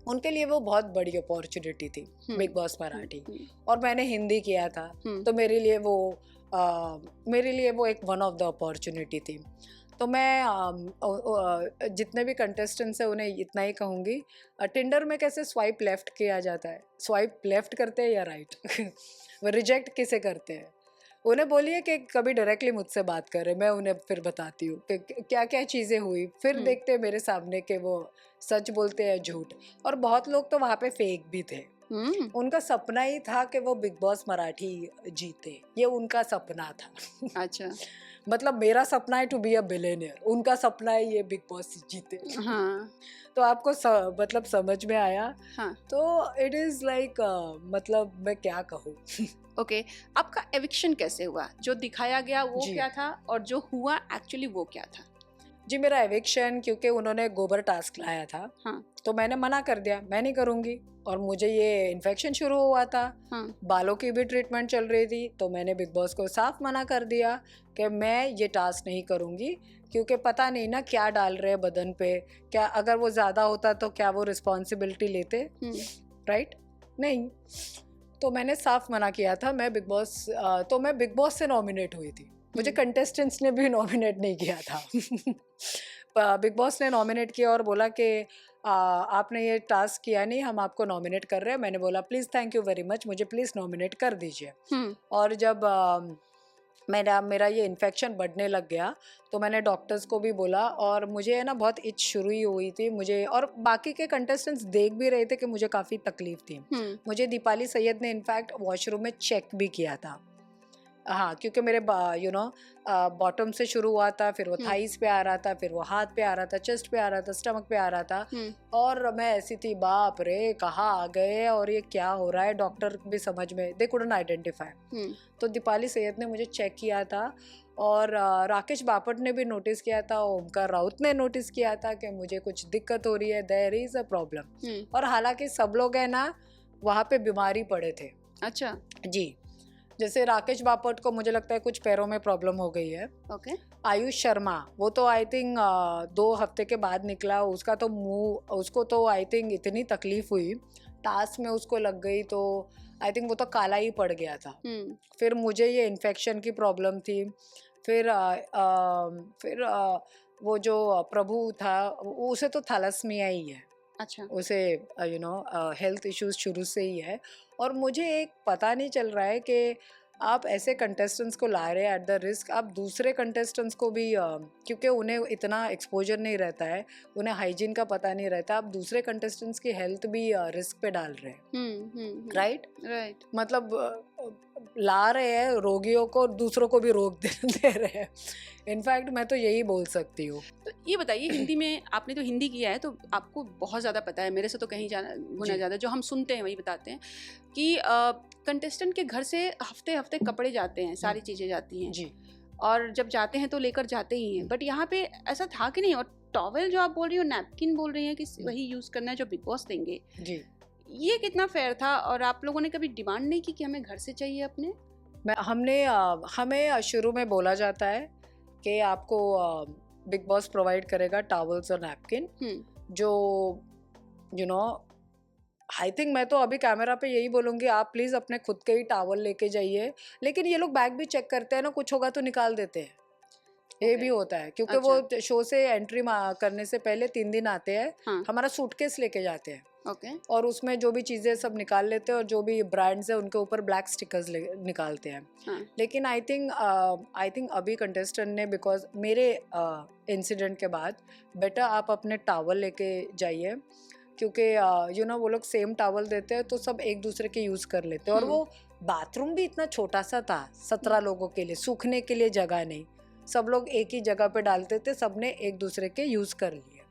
उनके लिए वो बहुत बड़ी अपॉर्चुनिटी थी बिग बॉस मराठी। और मैंने हिंदी किया था, तो मेरे लिए वो एक वन ऑफ द अपॉर्चुनिटी थी। तो मैं जितने भी कंटेस्टेंट्स हैं उन्हें इतना ही कहूँगी, टिंडर में कैसे स्वाइप लेफ्ट किया जाता है, स्वाइप लेफ्ट करते हैं या राइट वो रिजेक्ट किसे करते हैं, उन्हें बोलिए कि कभी डायरेक्टली मुझसे बात करें, मैं उन्हें फिर बताती हूँ कि क्या क्या चीज़ें हुई। फिर देखते हैं मेरे सामने कि वो सच बोलते हैं झूठ। और बहुत लोग तो वहाँ पे फेक भी थे। उनका सपना ही था कि वो बिग बॉस मराठी जीते, ये उनका सपना था। अच्छा। मतलब मेरा सपना है टू बी अ बिलियनियर, उनका सपना है ये बिग बॉस जीते। हाँ। तो आपको मतलब समझ में आया। हाँ। तो इट इज़ लाइक मतलब मैं क्या कहूँ। ओके, आपका एविक्शन कैसे हुआ? जो दिखाया गया वो क्या था, और जो हुआ एक्चुअली वो क्या था? जी, मेरा एविक्शन, क्योंकि उन्होंने गोबर टास्क लाया था। हाँ। तो मैंने मना कर दिया, मैं नहीं करूँगी। और मुझे ये इन्फेक्शन शुरू हुआ था। हाँ। बालों की भी ट्रीटमेंट चल रही थी, तो मैंने बिग बॉस को साफ मना कर दिया कि मैं ये टास्क नहीं करूँगी, क्योंकि पता नहीं ना क्या डाल रहे हैं बदन पे, क्या अगर वो ज़्यादा होता तो क्या वो रिस्पॉन्सिबिलिटी लेते, राइट? नहीं। तो मैंने साफ मना किया था। मैं बिग बॉस से नॉमिनेट हुई थी, मुझे कंटेस्टेंट्स ने भी नॉमिनेट नहीं किया था। बिग बॉस ने नॉमिनेट किया और बोला कि आपने ये टास्क किया नहीं, हम आपको नॉमिनेट कर रहे हैं। मैंने बोला please thank you very much, मुझे प्लीज़ नॉमिनेट कर दीजिए। और जब मेरा ये इन्फेक्शन बढ़ने लग गया तो मैंने डॉक्टर्स को भी बोला, और मुझे है ना बहुत इच शुरू ही हुई थी मुझे, और बाकी के कंटेस्टेंट्स देख भी रहे थे कि मुझे काफ़ी तकलीफ थी। मुझे दीपाली सैयद ने इनफैक्ट वॉशरूम में चेक भी किया था। हाँ, क्योंकि मेरे बॉटम से शुरू हुआ था, फिर वो थाइस पे आ रहा था, फिर वो हाथ पे आ रहा था, चेस्ट पे आ रहा था, स्टमक पे आ रहा था, और मैं ऐसी थी बाप रे कहाँ आ गए और ये क्या हो रहा है। डॉक्टर भी समझ में दे कुडंट आइडेंटिफाई। तो दीपाली सैयद ने मुझे चेक किया था, और राकेश बापट ने भी नोटिस किया था, ओमकार राउत ने नोटिस किया था कि मुझे कुछ दिक्कत हो रही है, देयर इज अ प्रॉब्लम। और हालांकि सब लोग है ना वहाँ पे बीमारी पड़े थे। अच्छा जी, जैसे राकेश बापट को मुझे लगता है कुछ पैरों में प्रॉब्लम हो गई है। ओके। आयुष शर्मा वो तो आई थिंक 2 हफ्ते के बाद निकला, उसका तो मुंह, उसको तो आई थिंक इतनी तकलीफ हुई, टास्क में उसको लग गई, तो आई थिंक वो तो काला ही पड़ गया था। फिर मुझे ये इन्फेक्शन की प्रॉब्लम थी। फिर वो जो प्रभु था उसे तो थैलेसीमिया ही है। अच्छा। उसे हेल्थ इश्यूज शुरू से ही है। और मुझे एक पता नहीं चल रहा है कि आप ऐसे कंटेस्टेंट्स को ला रहे हैं एट द रिस्क, आप दूसरे कंटेस्टेंट्स को भी क्योंकि उन्हें इतना एक्सपोजर नहीं रहता है, उन्हें हाइजीन का पता नहीं रहता, आप दूसरे कंटेस्टेंट्स की हेल्थ भी रिस्क पे डाल रहे हैं। राइट। मतलब ला रहे हैं रोगियों को, दूसरों को भी रोग दे रहे हैं। इनफैक्ट मैं तो यही बोल सकती हूँ। तो ये बताइए, हिंदी में आपने तो हिंदी किया है तो आपको बहुत ज़्यादा पता है, मेरे से तो कहीं गुना ज़्यादा। जो हम सुनते हैं वही बताते हैं कि कंटेस्टेंट के घर से हफ्ते हफ्ते कपड़े जाते हैं, सारी चीज़ें जाती हैं जी, और जब जाते हैं तो लेकर जाते ही हैं। बट यहाँ पे ऐसा था कि नहीं? और टॉवेल जो आप बोल रही हो, नैपकिन बोल रही हैं कि वही यूज़ करना है जो बिग बॉस देंगे, जी। ये कितना फेयर था? और आप लोगों ने कभी डिमांड नहीं की कि हमें घर से चाहिए अपने? हमें शुरू में बोला जाता है कि आपको बिग बॉस प्रोवाइड करेगा टॉवल्स और नैपकिन, जो आई थिंक मैं तो अभी कैमरा पे यही बोलूँगी, आप प्लीज़ अपने खुद के ही टॉवल लेके जाइए। लेकिन ये लोग बैग भी चेक करते हैं ना, कुछ होगा तो निकाल देते हैं। ये भी होता है क्योंकि वो शो से एंट्री करने से पहले 3 दिन आते हैं, हमारा सूटकेस लेके जाते हैं। और उसमें जो भी चीज़ें सब निकाल लेते हैं, और जो भी ब्रांड्स है उनके ऊपर ब्लैक स्टिकर्स निकालते हैं। लेकिन आई थिंक अभी कंटेस्टेंट ने, बिकॉज मेरे इंसिडेंट के बाद, बेटा आप अपने टॉवल लेके जाइए, क्योंकि वो लोग सेम टॉवल देते हैं तो सब एक दूसरे के यूज़ कर लेते हैं। और वो बाथरूम भी इतना छोटा सा था 17 लोगों के लिए, सूखने के लिए जगह नहीं, सब लोग एक ही जगह पे डालते थे, सबने एक दूसरे के यूज़ कर लिए।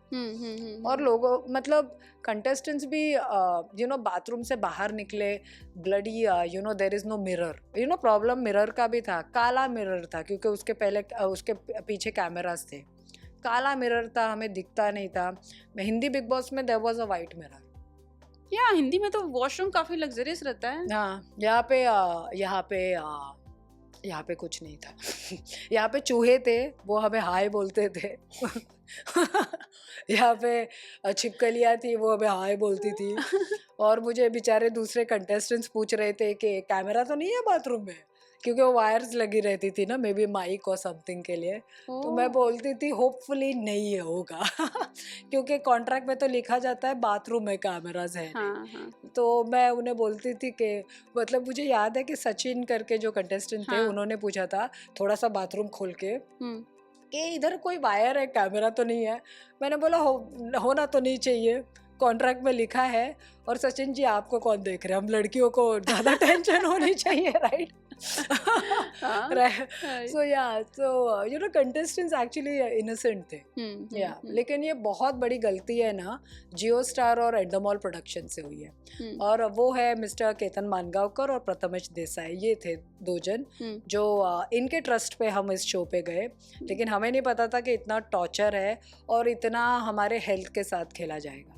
और लोगों, मतलब कंटेस्टेंट्स भी बाथरूम से बाहर निकले, bloody there is no mirror, problem mirror का भी था, काला मिरर था क्योंकि उसके पीछे कैमरास थे, काला मिरर था, हमें दिखता नहीं था। हिंदी बिग बॉस में there was a white mirror. या हिंदी में तो वॉशरूम काफी लग्जरियस रहता है। हाँ, यहाँ पे कुछ नहीं था। यहाँ पे चूहे थे, वो हमें हाय बोलते थे। यहाँ पे छिपकलियाँ थी, वो हमें हाय बोलती थी। और मुझे बेचारे दूसरे कंटेस्टेंट्स पूछ रहे थे कि कैमरा तो नहीं है बाथरूम में, क्योंकि वो वायर्स लगी रहती थी ना, मे बी माइक और समथिंग के लिए। तो मैं बोलती थी होपफुली नहीं है, होगा। क्योंकि कॉन्ट्रैक्ट में तो लिखा जाता है बाथरूम में कैमरास है। हाँ। तो मैं उन्हें बोलती थी कि, मतलब मुझे याद है कि सचिन करके जो कंटेस्टेंट थे, उन्होंने पूछा था थोड़ा सा बाथरूम खोल के कि इधर कोई वायर है, कैमरा तो नहीं है। मैंने बोला होना तो नहीं चाहिए, कॉन्ट्रैक्ट में लिखा है। और सचिन जी आपको कौन देख रहे हैं, हम लड़कियों को ज़्यादा टेंशन होनी चाहिए, राइट? सो कंटेस्टेंट्स एक्चुअली इनोसेंट थे। लेकिन ये बहुत बड़ी गलती है ना, जियो स्टार और एंडोमॉल प्रोडक्शन से हुई है। और वो है मिस्टर केतन मानगांवकर और प्रथमेश देसाई, ये थे 2 जन जो इनके ट्रस्ट पे हम इस शो पे गए। लेकिन हमें नहीं पता था कि इतना टॉर्चर है और इतना हमारे हेल्थ के साथ खेला जाएगा।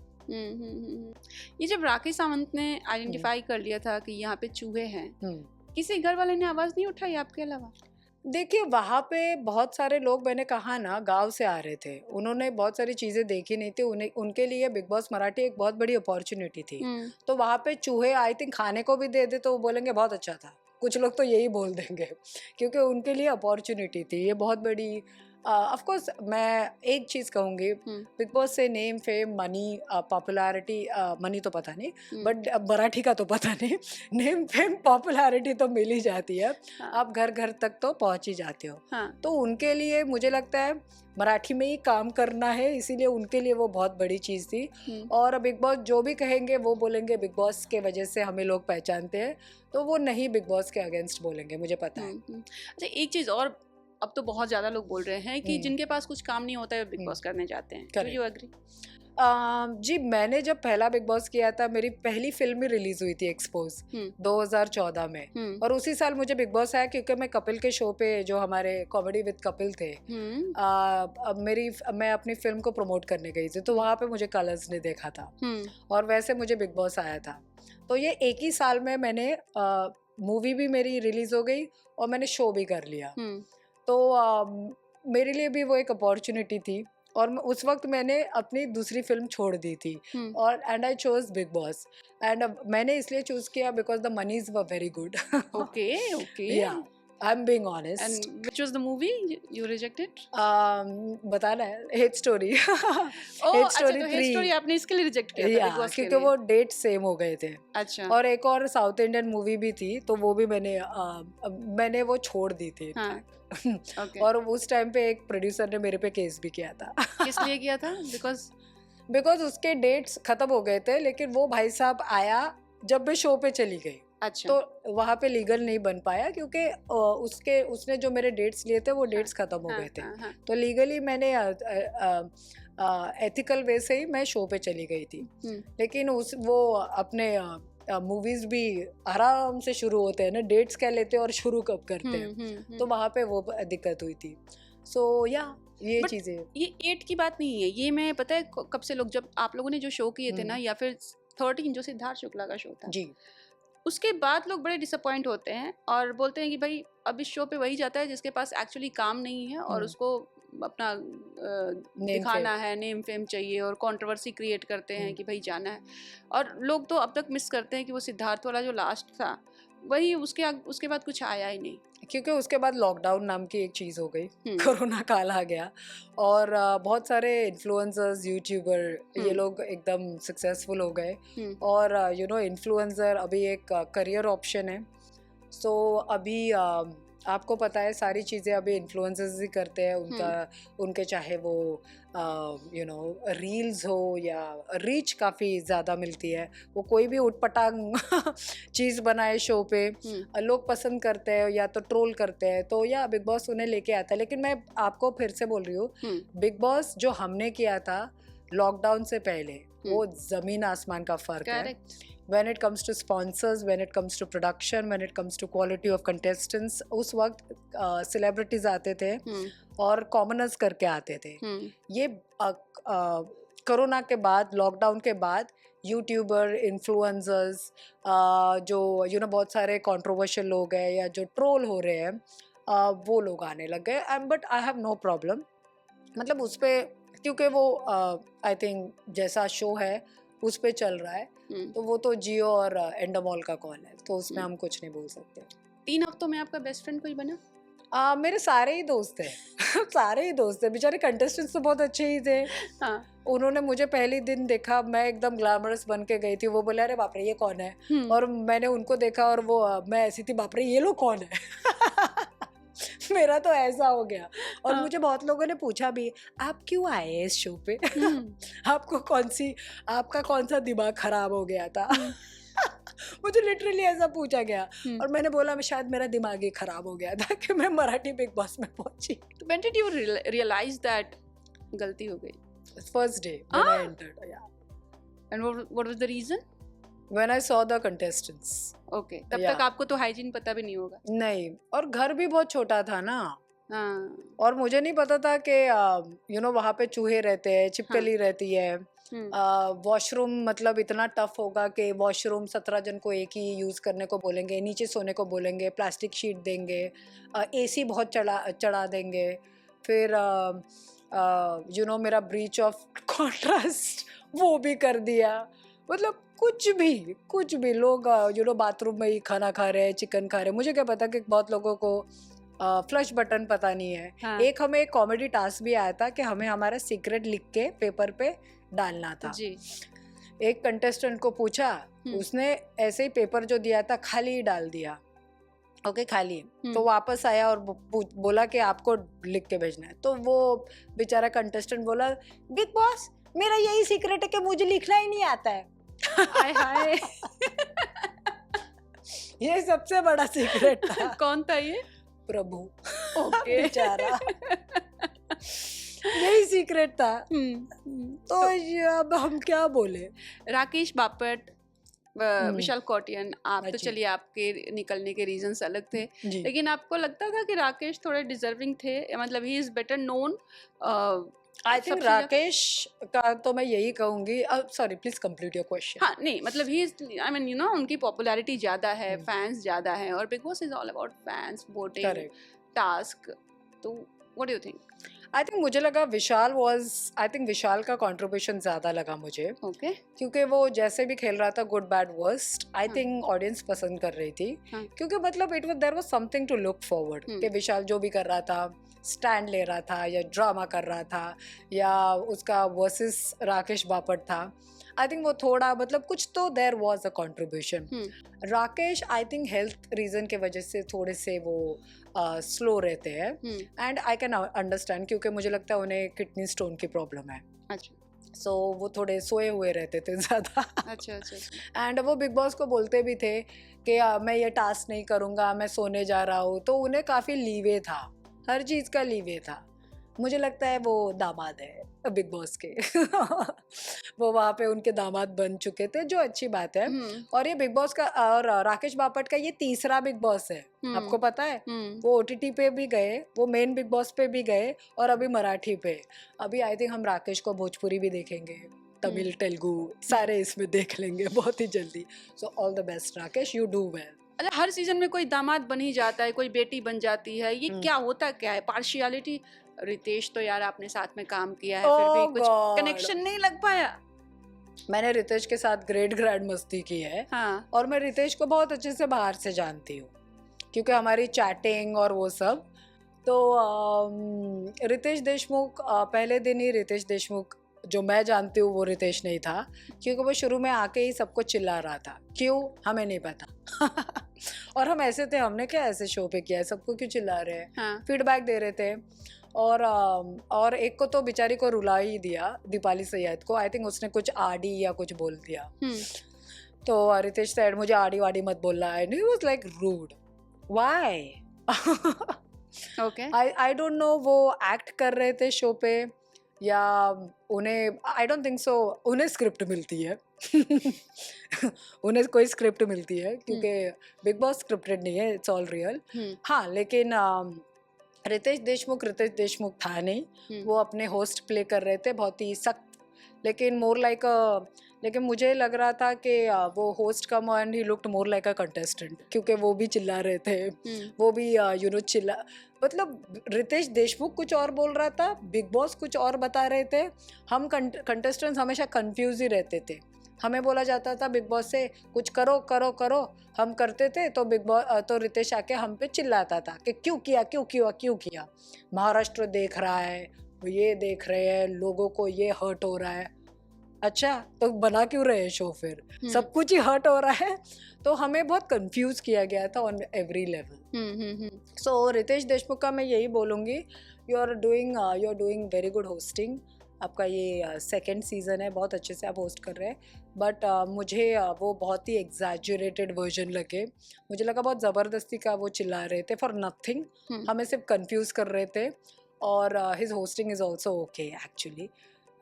ये जब राकेश सावंत ने आइडेंटिफाई कर लिया था कि यहाँ पे चूहे हैं, किसी घर वाले ने आवाज नहीं उठाई आपके अलावा? देखिए, वहाँ पे बहुत सारे लोग, मैंने कहा ना, गांव से आ रहे थे, उन्होंने बहुत सारी चीज़ें देखी नहीं थी, उनके लिए बिग बॉस मराठी एक बहुत बड़ी अपॉर्चुनिटी थी। तो वहाँ पे चूहे आई थिंक खाने को भी दे दे तो वो बोलेंगे बहुत अच्छा था, कुछ लोग तो यही बोल देंगे, क्योंकि उनके लिए अपॉर्चुनिटी थी। ये बहुत बड़ी ऑफ कोर्स मैं एक चीज़ कहूँगी, बिग बॉस से name fame money popularity, money तो पता नहीं बट मराठी का तो पता नहीं, नेम फेम पॉपुलैरिटी तो मिल ही जाती है। हाँ। आप घर घर तक तो पहुँच ही जाते हो। हाँ। तो उनके लिए मुझे लगता है मराठी में ही काम करना है, इसीलिए उनके लिए वो बहुत बड़ी चीज़ थी। और बिग बॉस जो भी कहेंगे वो बोलेंगे बिग बॉस के वजह से हमें लोग पहचानते हैं, तो वो नहीं बिग बॉस के अगेंस्ट बोलेंगे, मुझे पता है। अच्छा, एक चीज़ और, अब तो बहुत ज़्यादा लोग बोल रहे हैं कि जिनके पास कुछ काम नहीं होता है वो बिग बॉस करने जाते हैं। Do you agree? जी, मैंने जब पहला बिग बॉस किया था, मेरी पहली फिल्म ही रिलीज हुई थी एक्सपोज 2014 में, और उसी साल मुझे बिग बॉस आया क्योंकि मैं कपिल के शो पे, जो हमारे कॉमेडी विद कपिल थे, मैं अपनी फिल्म को प्रमोट करने गई थी, तो वहाँ पे मुझे कलर्स ने देखा था और वैसे मुझे बिग बॉस आया था। तो ये एक ही साल में मैंने मूवी भी मेरी रिलीज हो गई और मैंने शो भी कर लिया। तो मेरे लिए भी वो एक अपॉर्चुनिटी थी, और उस वक्त मैंने अपनी दूसरी फिल्म छोड़ दी थी, और and I chose Bigg Boss. And मैंने इसलिए चूज किया because the monies were very good. Okay okay, yeah I am being honest. And which was the movie you rejected? बताना है, Hate Story. Hate Story 3। Hate Story आपने इसके लिए reject किया था बिग बॉस के लिए? क्योंकि वो डेट सेम हो गए थे। अच्छा। और एक और साउथ इंडियन मूवी भी थी, तो वो भी मैंने वो छोड़ दी थी। हाँ। Okay. और उस टाइम पे एक प्रोड्यूसर ने मेरे पे केस भी किया था। किस लिए किया था? बिकॉज उसके डेट्स खत्म हो गए थे, लेकिन वो भाई साहब आया जब मैं शो पे चली गई। अच्छा। तो वहाँ पे लीगल नहीं बन पाया क्योंकि उसने जो मेरे डेट्स लिए थे वो डेट्स खत्म हो गए थे। तो लीगली मैंने एथिकल वे से ही मैं शो पे चली गई थी। लेकिन वो अपने मूवीज भी आराम से शुरू होते हैं ना, डेट्स क्या लेते हैं और शुरू कब करते हैं, तो वहाँ पे वो दिक्कत हुई थी। सो ये चीजें, ये 8 की बात नहीं है, ये मैं पता है कब से लोग, जब आप लोगों ने जो शो किए थे ना, या फिर 13 जो सिद्धार्थ शुक्ला का शो था जी, उसके बाद लोग बड़े डिसअपॉइंट होते हैं और बोलते हैं कि भाई अब इस शो पे वही जाता है जिसके पास एक्चुअली काम नहीं है और उसको अपना दिखाना है, नेम फेम चाहिए, और कंट्रोवर्सी क्रिएट करते हैं कि भाई जाना है। और लोग तो अब तक मिस करते हैं कि वो सिद्धार्थ वाला जो लास्ट था वही, उसके बाद कुछ आया ही नहीं, क्योंकि उसके बाद लॉकडाउन नाम की एक चीज़ हो गई, कोरोना काल आ गया, और बहुत सारे इन्फ्लुएंसर्स, यूट्यूबर, ये लोग एकदम सक्सेसफुल हो गए। और इन्फ्लुएंसर अभी एक करियर ऑप्शन है। सो अभी आपको पता है सारी चीज़ें अभी इन्फ्लुएंसर्स ही करते हैं। उनके चाहे वो रील्स हो या रीच काफ़ी ज़्यादा मिलती है, वो कोई भी उटपटांग चीज़ बनाए शो पे, लोग पसंद करते हैं या तो ट्रोल करते हैं, तो या बिग बॉस उन्हें लेके आता है। लेकिन मैं आपको फिर से बोल रही हूँ, बिग बॉस जो हमने किया था लॉकडाउन से पहले, वो ज़मीन आसमान का फ़र्क है। When it comes to sponsors, when it comes to production, when it comes to quality of contestants, उस वक्त celebrities आते थे और commoners करके आते थे। ये कोरोना के बाद, लॉकडाउन के बाद, यूट्यूबर, इन्फ्लुएंसर्स, जो बहुत सारे कंट्रोवर्शियल लोग हैं या जो ट्रोल हो रहे हैं, वो लोग आने लग गए। But I have no problem, मतलब उस पर, क्योंकि वो आई थिंक जैसा शो है उस पे चल रहा है, तो वो तो जियो और एंडोमॉल का कॉल है, तो उसमें हम कुछ नहीं बोल सकते। 3 हफ्तों में आपका बेस्ट फ्रेंड कोई बना? मेरे सारे ही दोस्त हैं। सारे ही दोस्त हैं, बेचारे कंटेस्टेंट्स तो बहुत अच्छे ही थे। उन्होंने मुझे पहले दिन देखा, मैं एकदम ग्लैमरस बन के गई थी, वो बोले अरे बाप रे ये कौन है, और मैंने उनको देखा और वो मैं ऐसी थी, बाप रे ये लोग कौन है। मेरा तो ऐसा हो गया। और मुझे बहुत लोगों ने पूछा भी, आप क्यों आए इस शो पे? आपका कौन सा दिमाग खराब हो गया था? मुझे लिटरली ऐसा पूछा गया, और मैंने बोला मैं शायद मेरा दिमाग ही खराब हो गया था कि मैं मराठी बिग बॉस में पहुंची। When did you realize that गलती हो गई? First day when I entered, yeah. And what was the reason? When I saw the contestants. Okay. तब तक आपको तो हाइजीन पता भी नहीं होगा। नहीं, और घर भी बहुत छोटा था ना। और मुझे नहीं पता था कि वहाँ पे चूहे रहते हैं, छिपकली रहती है, वॉशरूम मतलब इतना टफ होगा कि वॉशरूम 17 जन को एक ही यूज़ करने को बोलेंगे, नीचे सोने को बोलेंगे, प्लास्टिक शीट देंगे, एसी बहुत चढ़ा देंगे, फिर मेरा ब्रीच ऑफ कॉन्ट्रास्ट वो भी कर दिया। मतलब कुछ भी लोग बाथरूम में ही खाना खा रहे हैं, चिकन खा रहे हैं। मुझे क्या पता कि बहुत लोगों को फ्लश बटन पता नहीं है। हाँ। एक हमें एक कॉमेडी टास्क भी आया था कि हमें हमारा सीक्रेट लिख के पेपर पे डालना था। जी। एक कंटेस्टेंट को पूछा, उसने ऐसे ही पेपर जो दिया था खाली ही डाल दिया, ओके खाली। तो वापस आया और बोला कि आपको लिख के भेजना है। तो वो बेचारा कंटेस्टेंट बोला, बिग बॉस मेरा यही सीक्रेट है कि मुझे लिखना ही नहीं आता है। हाय हाय। ये सबसे बड़ा सीक्रेट था। कौन था ये? प्रभु। ओके। बेचारा यही सीक्रेट था। तो ये अब हम क्या बोले। राकेश बापट, विशाल कौटियन, आप तो जी। चलिए आपके निकलने के रीजंस अलग थे, जी। लेकिन आपको लगता था कि राकेश थोड़े डिजर्विंग थे, मतलब he is better known? I think Rakesh का तो मैं यही कहूंगी। Sorry, please complete your question. हाँ नहीं, मतलब he I mean you know उनकी पॉपुलैरिटी ज़्यादा है, फैंस ज़्यादा हैं, और Bigg Boss is all about fans, voting, task. तो what do you think? I think मुझे लगा विशाल का कंट्रीब्यूशन ज्यादा लगा मुझे। ओके। क्योंकि वो जैसे भी खेल रहा था, good bad worst, I think audience पसंद कर रही थी। क्योंकि मतलब there was something to look forward कि विशाल जो भी कर रहा था, स्टैंड ले रहा था या ड्रामा कर रहा था या उसका वर्सेस राकेश बापट था, आई थिंक वो थोड़ा मतलब कुछ तो there was a contribution. Rakesh I think health reason के वजह से थोड़े से वो स्लो रहते हैं, एंड आई कैन अंडरस्टैंड, क्योंकि मुझे लगता है उन्हें किडनी स्टोन की प्रॉब्लम है। अच्छा। सो वो थोड़े सोए हुए रहते थे ज़्यादा। अच्छा अच्छा। एंड वो बिग बॉस को बोलते भी थे कि मैं ये टास्क नहीं करूँगा, मैं सोने जा रहा हूँ। तो उन्हें काफ़ी लीवे था, हर चीज़ का लीवे था। मुझे लगता है वो दामाद है बिग बॉस के। वो वहाँ पे उनके दामाद बन चुके थे, जो अच्छी बात है। और ये बिग बॉस का और राकेश बापट का ये तीसरा बिग बॉस है, आपको पता है। वो OTT पे भी गए, वो मेन बिग बॉस पे भी गए, और अभी मराठी पे। अभी आई थिंक हम राकेश को भोजपुरी भी देखेंगे, तमिल, तेलुगु सारे इसमें देख लेंगे बहुत ही जल्दी। So all the best Rakesh, you do well. अच्छा, हर सीजन में कोई दामाद बन ही जाता है, कोई बेटी बन जाती है, ये क्या होता क्या है? पार्शियलिटी? रितेश तो यार आपने साथ में काम किया है, फिर भी कुछ कनेक्शन नहीं लग पाया? मैंने रितेश के साथ ग्रैंड मस्ती की है। हाँ। और मैं रितेश को बहुत अच्छे से बाहर से जानती हूँ, क्योंकि हमारी चैटिंग और वो सब। तो रितेश देशमुख, पहले दिन ही रितेश देशमुख जो मैं जानती हूँ वो रितेश नहीं था, क्योंकि वो शुरू में आके ही सबको चिल्ला रहा था। क्यों हमें नहीं पता। और हम ऐसे थे, हमने क्या ऐसे शो पे किया है, सबको क्यों चिल्ला रहे हैं। हाँ। फीडबैक दे रहे थे। और एक को तो बेचारी को रुला ही दिया, दीपाली सैयद को। आई थिंक उसने कुछ आड़ी या कुछ बोल दिया। तो रितेश सैड मुझे आड़ी वाड़ी मत बोलना है। He was like rude. Why? Okay. I don't know, वो एक्ट कर रहे थे शो पे या उन्हें, आई डोंट थिंक सो उन्हें स्क्रिप्ट मिलती है। उन्हें कोई स्क्रिप्ट मिलती है, क्योंकि बिग बॉस स्क्रिप्टेड नहीं है, इट्स ऑल रियल। हाँ, लेकिन रितेश देशमुख था नहीं। वो अपने होस्ट प्ले कर रहे थे, बहुत ही सख्त, लेकिन मोर लाइक लेकिन मुझे लग रहा था कि वो host come and he looked more like a contestant, क्योंकि वो भी चिल्ला रहे थे। वो भी चिल्ला, मतलब रितेश देशमुख कुछ और बोल रहा था, बिग बॉस कुछ और बता रहे थे। हम कंटेस्टेंट्स हमेशा कंफ्यूज ही रहते थे। हमें बोला जाता था बिग बॉस से कुछ करो करो करो, हम करते थे, तो बिग बॉस तो रितेश आके हम पे चिल्लाता था कि क्यों किया। महाराष्ट्र देख रहा है, ये देख रहे हैं, लोगों को ये हर्ट हो रहा है। अच्छा, तो बना क्यों रहे शो फिर? सब कुछ ही हर्ट हो रहा है। तो हमें बहुत कंफ्यूज किया गया था on every level. So Ritesh Deshmukh का मैं यही बोलूँगी, you are doing very good hosting. आपका ये सेकंड सीज़न है, बहुत अच्छे से आप होस्ट कर रहे हैं। बट मुझे वो बहुत ही एग्जैजुरेटेड वर्जन लगे। मुझे लगा बहुत ज़बरदस्ती का वो चिल्ला रहे थे फॉर नथिंग, हमें सिर्फ कंफ्यूज कर रहे थे। और his hosting is also okay actually.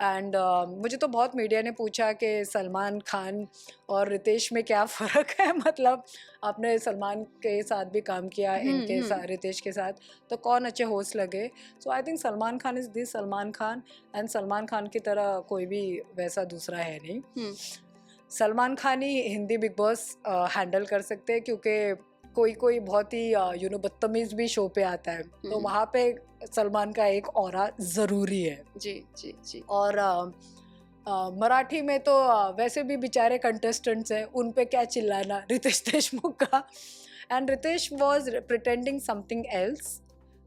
And मुझे तो बहुत मीडिया ने पूछा कि सलमान खान और रितेश में क्या फ़र्क है। मतलब आपने सलमान के साथ भी काम किया, इनके साथ, रितेश के साथ, तो कौन अच्छे होस्ट लगे? So I think Salman Khan is this Salman Khan, and Salman Khan की तरह कोई भी वैसा दूसरा है नहीं। सलमान खान ही हिंदी बिग बॉस हैंडल कर सकते हैं, क्योंकि कोई बहुत ही बदतमीज भी शो पे आता है, तो वहाँ पे सलमान का एक ऑरा ज़रूरी है। जी जी जी। और मराठी में तो वैसे भी बेचारे कंटेस्टेंट्स हैं, उन पे क्या चिल्लाना रितेश देशमुख का। And Ritesh was pretending something else,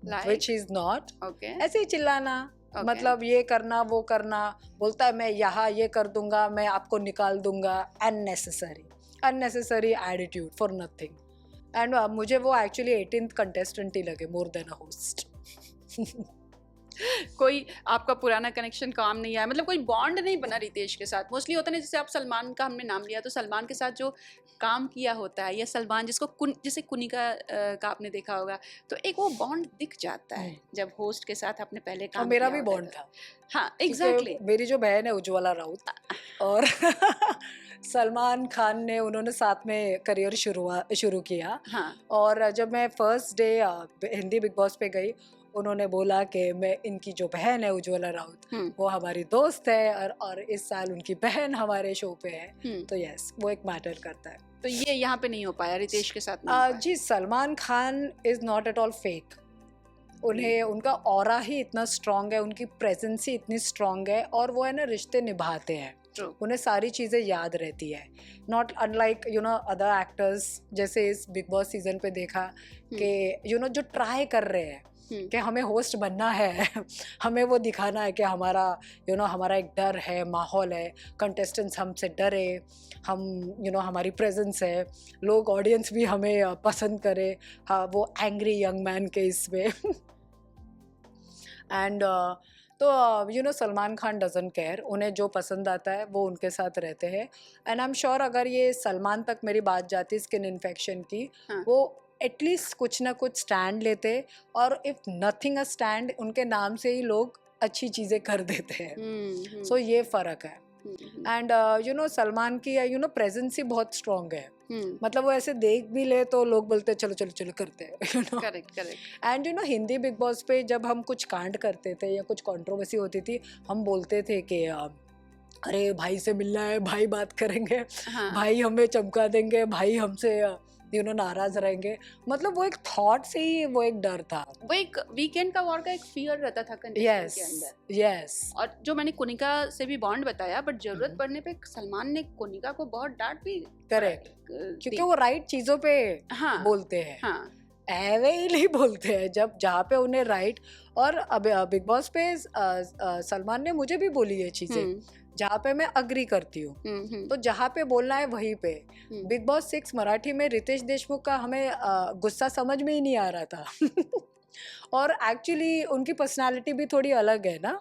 which is not. Okay ऐसे ही चिल्लाना, मतलब ये करना वो करना, बोलता है मैं यहाँ ये कर दूंगा, मैं आपको निकाल दूंगा, unnecessary attitude for nothing. And मुझे वो एक्चुअली 18th कंटेस्टेंट ही लगे मोर देन अ होस्ट। कोई आपका पुराना कनेक्शन काम नहीं आया, मतलब कोई बॉन्ड नहीं बना रितेश के साथ? मोस्टली होता है ना, जैसे आप सलमान का हमने नाम लिया तो सलमान के साथ जो काम किया होता है, या सलमान जैसे कुनिका का आपने देखा होगा, तो एक वो बॉन्ड दिख जाता है जब होस्ट के साथ आपने पहले काम और मेरा किया भी होता बॉन्ड है। था। हाँ एग्जैक्टली। मेरी जो बहन है उज्ज्वला राउत और सलमान खान ने, उन्होंने साथ में करियर शुरू किया। हाँ और जब मैं first day Hindi Bigg boss पे गई, उन्होंने बोला कि मैं, इनकी जो बहन है उज्ज्वला राउत, वो हमारी दोस्त है और इस साल उनकी बहन हमारे शो पे है, तो यस वो एक मैटर करता है। तो ये यहाँ पे नहीं हो पाया रितेश के साथ? नहीं जी, Salman Khan is not at all fake. उन्हें, उनका ऑरा ही इतना स्ट्रांग है, उनकी प्रेजेंस ही इतनी स्ट्रांग है, और वो है ना रिश्ते निभाते हैं। True. उन्हें सारी चीज़ें याद रहती है, नॉट अनलाइक अदर एक्टर्स। जैसे इस बिग बॉस सीजन पे देखा कि जो ट्राई कर रहे हैं कि हमें होस्ट बनना है, हमें वो दिखाना है कि हमारा हमारा एक डर है, माहौल है, कंटेस्टेंट्स हमसे डरे, हम हमारी प्रेजेंस है, लोग, ऑडियंस भी हमें पसंद करे, हाँ वो एंग्री यंग मैन के इसमें। एंड तो सलमान खान डजंट केयर, उन्हें जो पसंद आता है वो उनके साथ रहते हैं। एंड आई एम श्योर अगर ये सलमान तक मेरी बात जाती स्किन इन्फेक्शन की, वो एटलीस्ट कुछ ना कुछ स्टैंड लेते, और इफ नथिंग अ स्टैंड, उनके नाम से ही लोग अच्छी चीज़ें कर देते हैं। सो ये फ़र्क है। एंड सलमान की प्रेजेंस ही बहुत स्ट्रॉन्ग है, मतलब वो ऐसे देख भी ले तो लोग बोलते हैं चलो चलो चलो करते हैं। Correct. And Hindi Bigg boss पे जब हम कुछ कांड करते थे या कुछ कंट्रोवर्सी होती थी, हम बोलते थे कि अरे भाई से मिलना है, भाई बात करेंगे, भाई हमें चमका देंगे, भाई हमसे नाराज रहेंगे। मतलब वो एक थॉट से ही वो एक डर था, वो एक वीकेंड का वॉर का एक फियर रहता था कंटेस्टेंट के अंदर। यस। और जो मैंने कुनिका से भी बॉन्ड बताया, बट जरूरत पड़ने पे सलमान ने कुनिका को बहुत डांट भी, करेक्ट, क्योंकि वो राइट चीजों पे बोलते हैं, ऐवे ही नहीं बोलते हैं जब जहाँ पे उन्हें राइट। और अब बिग बॉस पे सलमान ने मुझे भी बोली ये चीजें जहाँ पे मैं अग्री करती हूँ, तो जहाँ पे बोलना है वहीं पे। बिग बॉस 6 मराठी में रितेश देशमुख का हमें गुस्सा समझ में ही नहीं आ रहा था। और एक्चुअली उनकी पर्सनालिटी भी थोड़ी अलग है ना,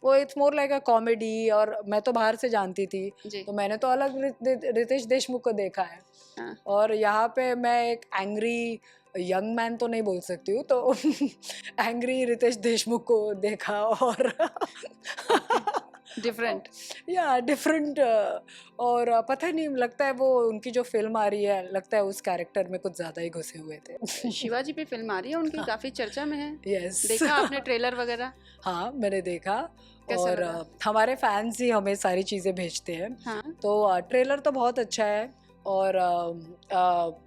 वो it's more like a comedy, और मैं तो बाहर से जानती थी, तो मैंने तो अलग रितेश देशमुख को देखा है। और यहाँ पे मैं एक एंग्री यंग मैन तो नहीं बोल सकती हूँ, तो एंग्री रितेश देशमुख को देखा, और डिफरेंट और पता नहीं, लगता है वो उनकी जो फिल्म आ रही है, लगता है उस कैरेक्टर में कुछ ज्यादा ही घुसे हुए थे। शिवाजी पे फिल्म आ रही है उनकी, काफी चर्चा में है। यस, देखा आपने ट्रेलर वगैरह? हाँ मैंने देखा, और हमारे फैंस ही हमें सारी चीजें भेजते हैं। तो ट्रेलर तो बहुत अच्छा है, और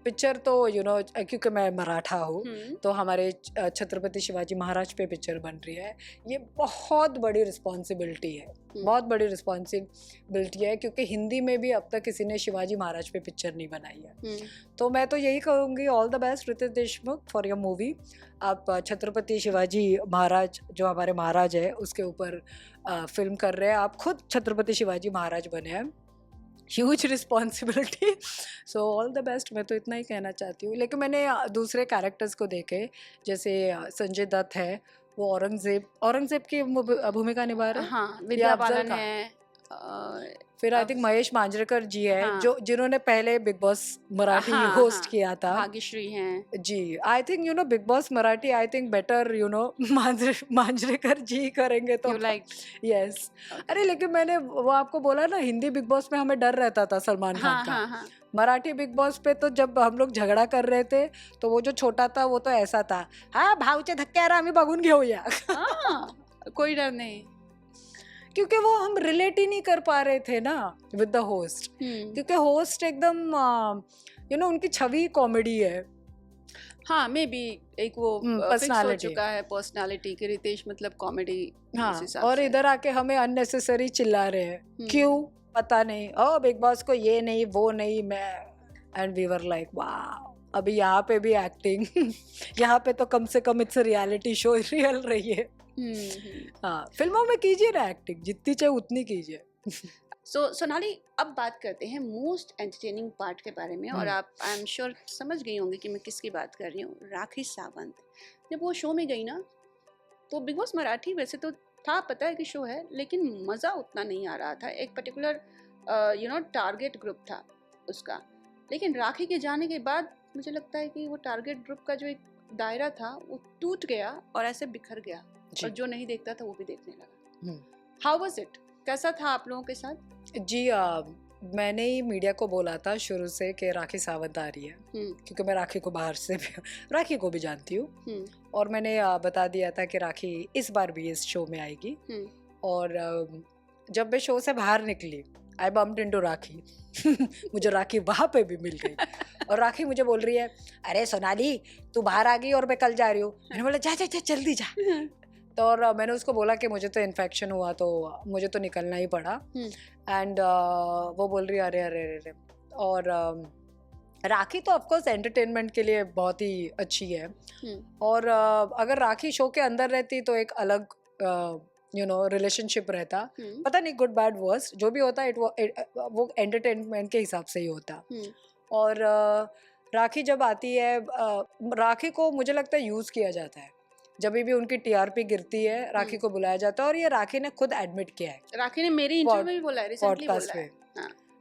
पिक्चर तो क्योंकि मैं मराठा हूँ, तो हमारे छत्रपति शिवाजी महाराज पे पिक्चर बन रही है। ये बहुत बड़ी रिस्पॉन्सिबिलिटी है, बहुत बड़ी रिस्पॉन्सिबिलिटी है, क्योंकि हिंदी में भी अब तक किसी ने शिवाजी महाराज पे पिक्चर नहीं बनाई है। तो मैं तो यही कहूँगी, all the best Ritesh Deshmukh for your movie. आप छत्रपति शिवाजी महाराज, जो हमारे महाराज है, उसके ऊपर फिल्म कर रहे हैं, आप खुद छत्रपति शिवाजी महाराज बने हैं, huge responsibility. So all the best, मैं तो इतना ही कहना चाहती हूँ। लेकिन मैंने दूसरे कैरेक्टर्स को देखे, जैसे संजय दत्त है, वो औरंगजेब की भूमिका निभा रहे हैं, विद्या बालन है, फिर आई थिंक महेश मांजरेकर जी है, जिन्होंने पहले बिग बॉस मराठी होस्ट किया था, भाग्यश्री हैं जी। I think Bigg Boss Marathi, I think better Manjrekar ji करेंगे तो लाइक। यस। अरे लेकिन मैंने वो आपको बोला ना, हिंदी बिग बॉस में हमें डर रहता था सलमान खान का, मराठी बिग बॉस पे तो जब हम लोग झगड़ा कर रहे थे, तो वो जो छोटा था वो तो ऐसा था, हाँ भाऊचे धक्के आम्ही बघून घेऊया। कोई डर नहीं, क्योंकि वो हम रिलेट ही नहीं कर पा रहे थे ना विद द होस्ट, क्योंकि होस्ट एकदम उनकी छवि कॉमेडी है। हाँ, मे बी एक वो फिक्स हो चुका है पर्सनालिटी कि रितेश मतलब कॉमेडी। हाँ, और इधर आके हमें अननेसेसरी चिल्ला रहे हैं, क्यों पता नहीं, ओ बिग बॉस को ये नहीं वो नहीं, मैं, and we were like wow. अभी यहाँ पे भी एक्टिंग यहाँ पे तो कम से come it's reality show real रही है। हाँ, फिल्मों में कीजिए ना एक्टिंग, जितनी चाहे उतनी कीजिए। सोनाली, अब बात करते हैं मोस्ट एंटरटेनिंग पार्ट के बारे में। और आप आई एम श्योर समझ गई होंगे कि मैं किसकी बात कर रही हूँ। राखी सावंत जब वो शो में गई ना, तो बिग बॉस मराठी वैसे तो था, पता है कि शो है, लेकिन मज़ा उतना नहीं आ रहा था। एक पर्टिकुलर टारगेट ग्रुप था उसका, लेकिन राखी के जाने के बाद मुझे लगता है कि वो टारगेट ग्रुप का जो एक दायरा था वो टूट गया और ऐसे बिखर गया, और जो नहीं देखता था वो भी देखने लगा। How was it? कैसा था आप लोगों के साथ? जी, मैंने ही मीडिया को बोला था शुरू से कि राखी सावंत आ रही है, क्योंकि मैं राखी को बाहर से भी राखी को भी जानती हूँ, और मैंने बता दिया था कि राखी इस बार भी इस शो में आएगी। और जब मैं शो से बाहर निकली, आई बम्प्ड इनटू राखी मुझे राखी वहाँ पे भी मिल गई, और राखी मुझे बोल रही है, अरे सोनाली तू बाहर आ गई और मैं कल जा रही हूँ। मैंने बोला जा जा जा जल्दी जा। तो और मैंने उसको बोला कि मुझे तो इन्फेक्शन हुआ तो मुझे तो निकलना ही पड़ा। एंड वो बोल रही है अरे अरे अरे, और राखी तो ऑफकोर्स एंटरटेनमेंट के लिए बहुत ही अच्छी है। और अगर राखी शो के अंदर रहती तो एक अलग रिलेशनशिप रहता। पता नहीं गुड बैड वर्स्ट जो भी होता वो एंटरटेनमेंट के हिसाब से ही होता। और राखी जब आती है, राखी को मुझे लगता है यूज़ किया जाता है। जब भी उनकी टीआरपी गिरती है राखी को बुलाया जाता है, और ये राखी ने खुद एडमिट किया है। राखी ने मेरी इंटरव्यू में भी बोला है, रिसेंटली बोला है।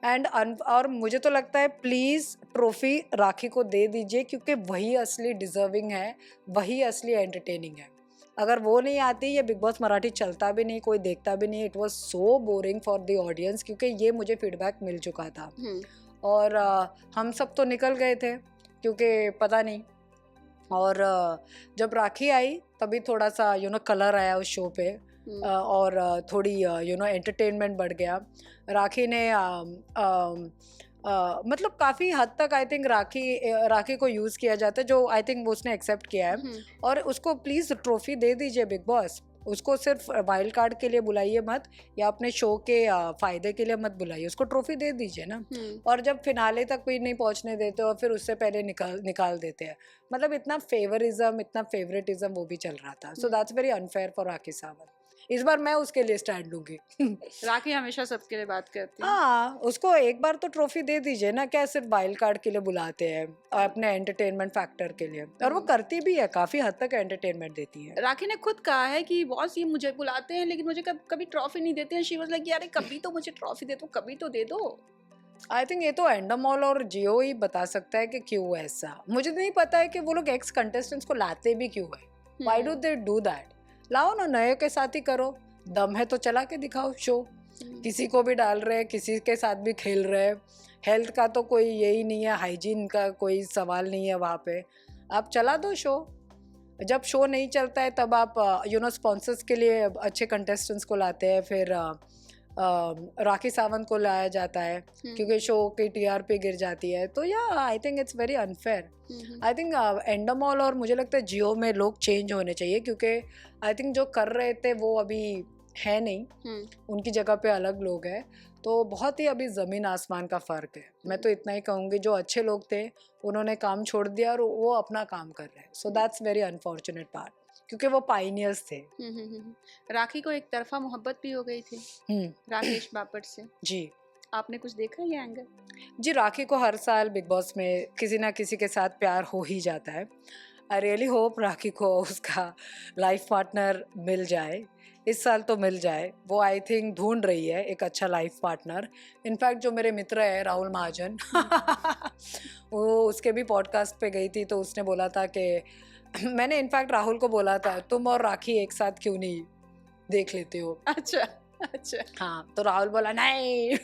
एंड और मुझे तो लगता है प्लीज ट्रॉफी राखी को दे दीजिए, क्योंकि वही असली डिजर्विंग है, वही असली एंटरटेनिंग है। अगर वो नहीं आती ये बिग बॉस मराठी चलता भी नहीं, कोई देखता भी नहीं। It was so boring for the audience, क्योंकि ये मुझे फीडबैक मिल चुका था। और हम सब तो निकल गए थे क्योंकि पता नहीं। और जब राखी आई तभी थोड़ा सा कलर आया उस शो पे, और थोड़ी एंटरटेनमेंट बढ़ गया। राखी ने मतलब काफ़ी हद तक आई थिंक राखी को यूज़ किया जाता है, जो आई थिंक उसने एक्सेप्ट किया है। और उसको प्लीज़ ट्रॉफी दे दीजिए बिग बॉस। उसको सिर्फ वाइल्ड कार्ड के लिए बुलाइए मत, या अपने शो के फ़ायदे के लिए मत बुलाइए, उसको ट्रॉफी दे दीजिए ना। और जब फिनाले तक भी नहीं पहुंचने देते और फिर उससे पहले निकाल देते हैं, मतलब इतना फेवरिज्म, इतना फेवरेटिज्म वो भी चल रहा था। So that's very unfair for Rakhi Sawant. इस बार मैं उसके लिए स्टैंड लूंगी। राखी हमेशा सबके लिए बात करती है। हाँ, उसको एक बार तो ट्रॉफी दे दीजिए ना, क्या सिर्फ वाइल्ड कार्ड के लिए बुलाते हैं अपने एंटरटेनमेंट फैक्टर के लिए। और वो करती भी है, काफी हद तक एंटरटेनमेंट देती है। राखी ने खुद कहा है कि बॉस ये मुझे बुलाते हैं लेकिन मुझे कभी ट्रॉफी नहीं देते हैं। शी वाज लाइक यार कभी तो मुझे ट्रॉफी दे दो, कभी तो दे दो। आई थिंक ये तो एंडोमॉल और जियो ही बता सकता है कि क्यों ऐसा। मुझे नहीं पता है कि वो लोग एक्स कंटेस्टेंट्स को लाते भी क्यों है। Why do they do that? लाओ ना, नए के साथ ही करो, दम है तो चला के दिखाओ शो। किसी को भी डाल रहे हैं, किसी के साथ भी खेल रहे हैं। हेल्थ का तो कोई यही नहीं है, हाइजीन का कोई सवाल नहीं है वहाँ पे। आप चला दो शो। जब शो नहीं चलता है तब आप स्पॉन्सर्स के लिए अच्छे कंटेस्टेंट्स को लाते हैं, फिर राखी सावंत को लाया जाता है क्योंकि शो की टीआरपी गिर जाती है। तो yeah I think it's very unfair. I think Endemol और मुझे लगता है जियो में लोग चेंज होने चाहिए, क्योंकि आई थिंक जो कर रहे थे वो अभी है नहीं, उनकी जगह पे अलग लोग हैं। तो बहुत ही अभी ज़मीन आसमान का फ़र्क है। मैं तो इतना ही कहूँगी, जो अच्छे लोग थे उन्होंने काम छोड़ दिया और वो अपना काम कर रहे हैं। सो दैट्स वेरी अनफॉर्चुनेट पार्ट, क्योंकि वो पाइनियर्स थे। राखी को एक तरफा मोहब्बत भी हो गई थी राकेश बापट से। जी, आपने कुछ देखा ये एंगल? जी, राखी को हर साल बिग बॉस में किसी ना किसी के साथ प्यार हो ही जाता है। आई रियली होप राखी को उसका लाइफ पार्टनर मिल जाए, इस साल तो मिल जाए। वो आई थिंक ढूंढ रही है एक अच्छा लाइफ पार्टनर। इनफैक्ट जो मेरे मित्र है राहुल महाजन वो उसके भी पॉडकास्ट पे गई थी, तो उसने बोला था कि मैंने इनफैक्ट राहुल को बोला था तुम और राखी एक साथ क्यों नहीं देख लेते हो। अच्छा अच्छा। हाँ, तो राहुल बोला नहीं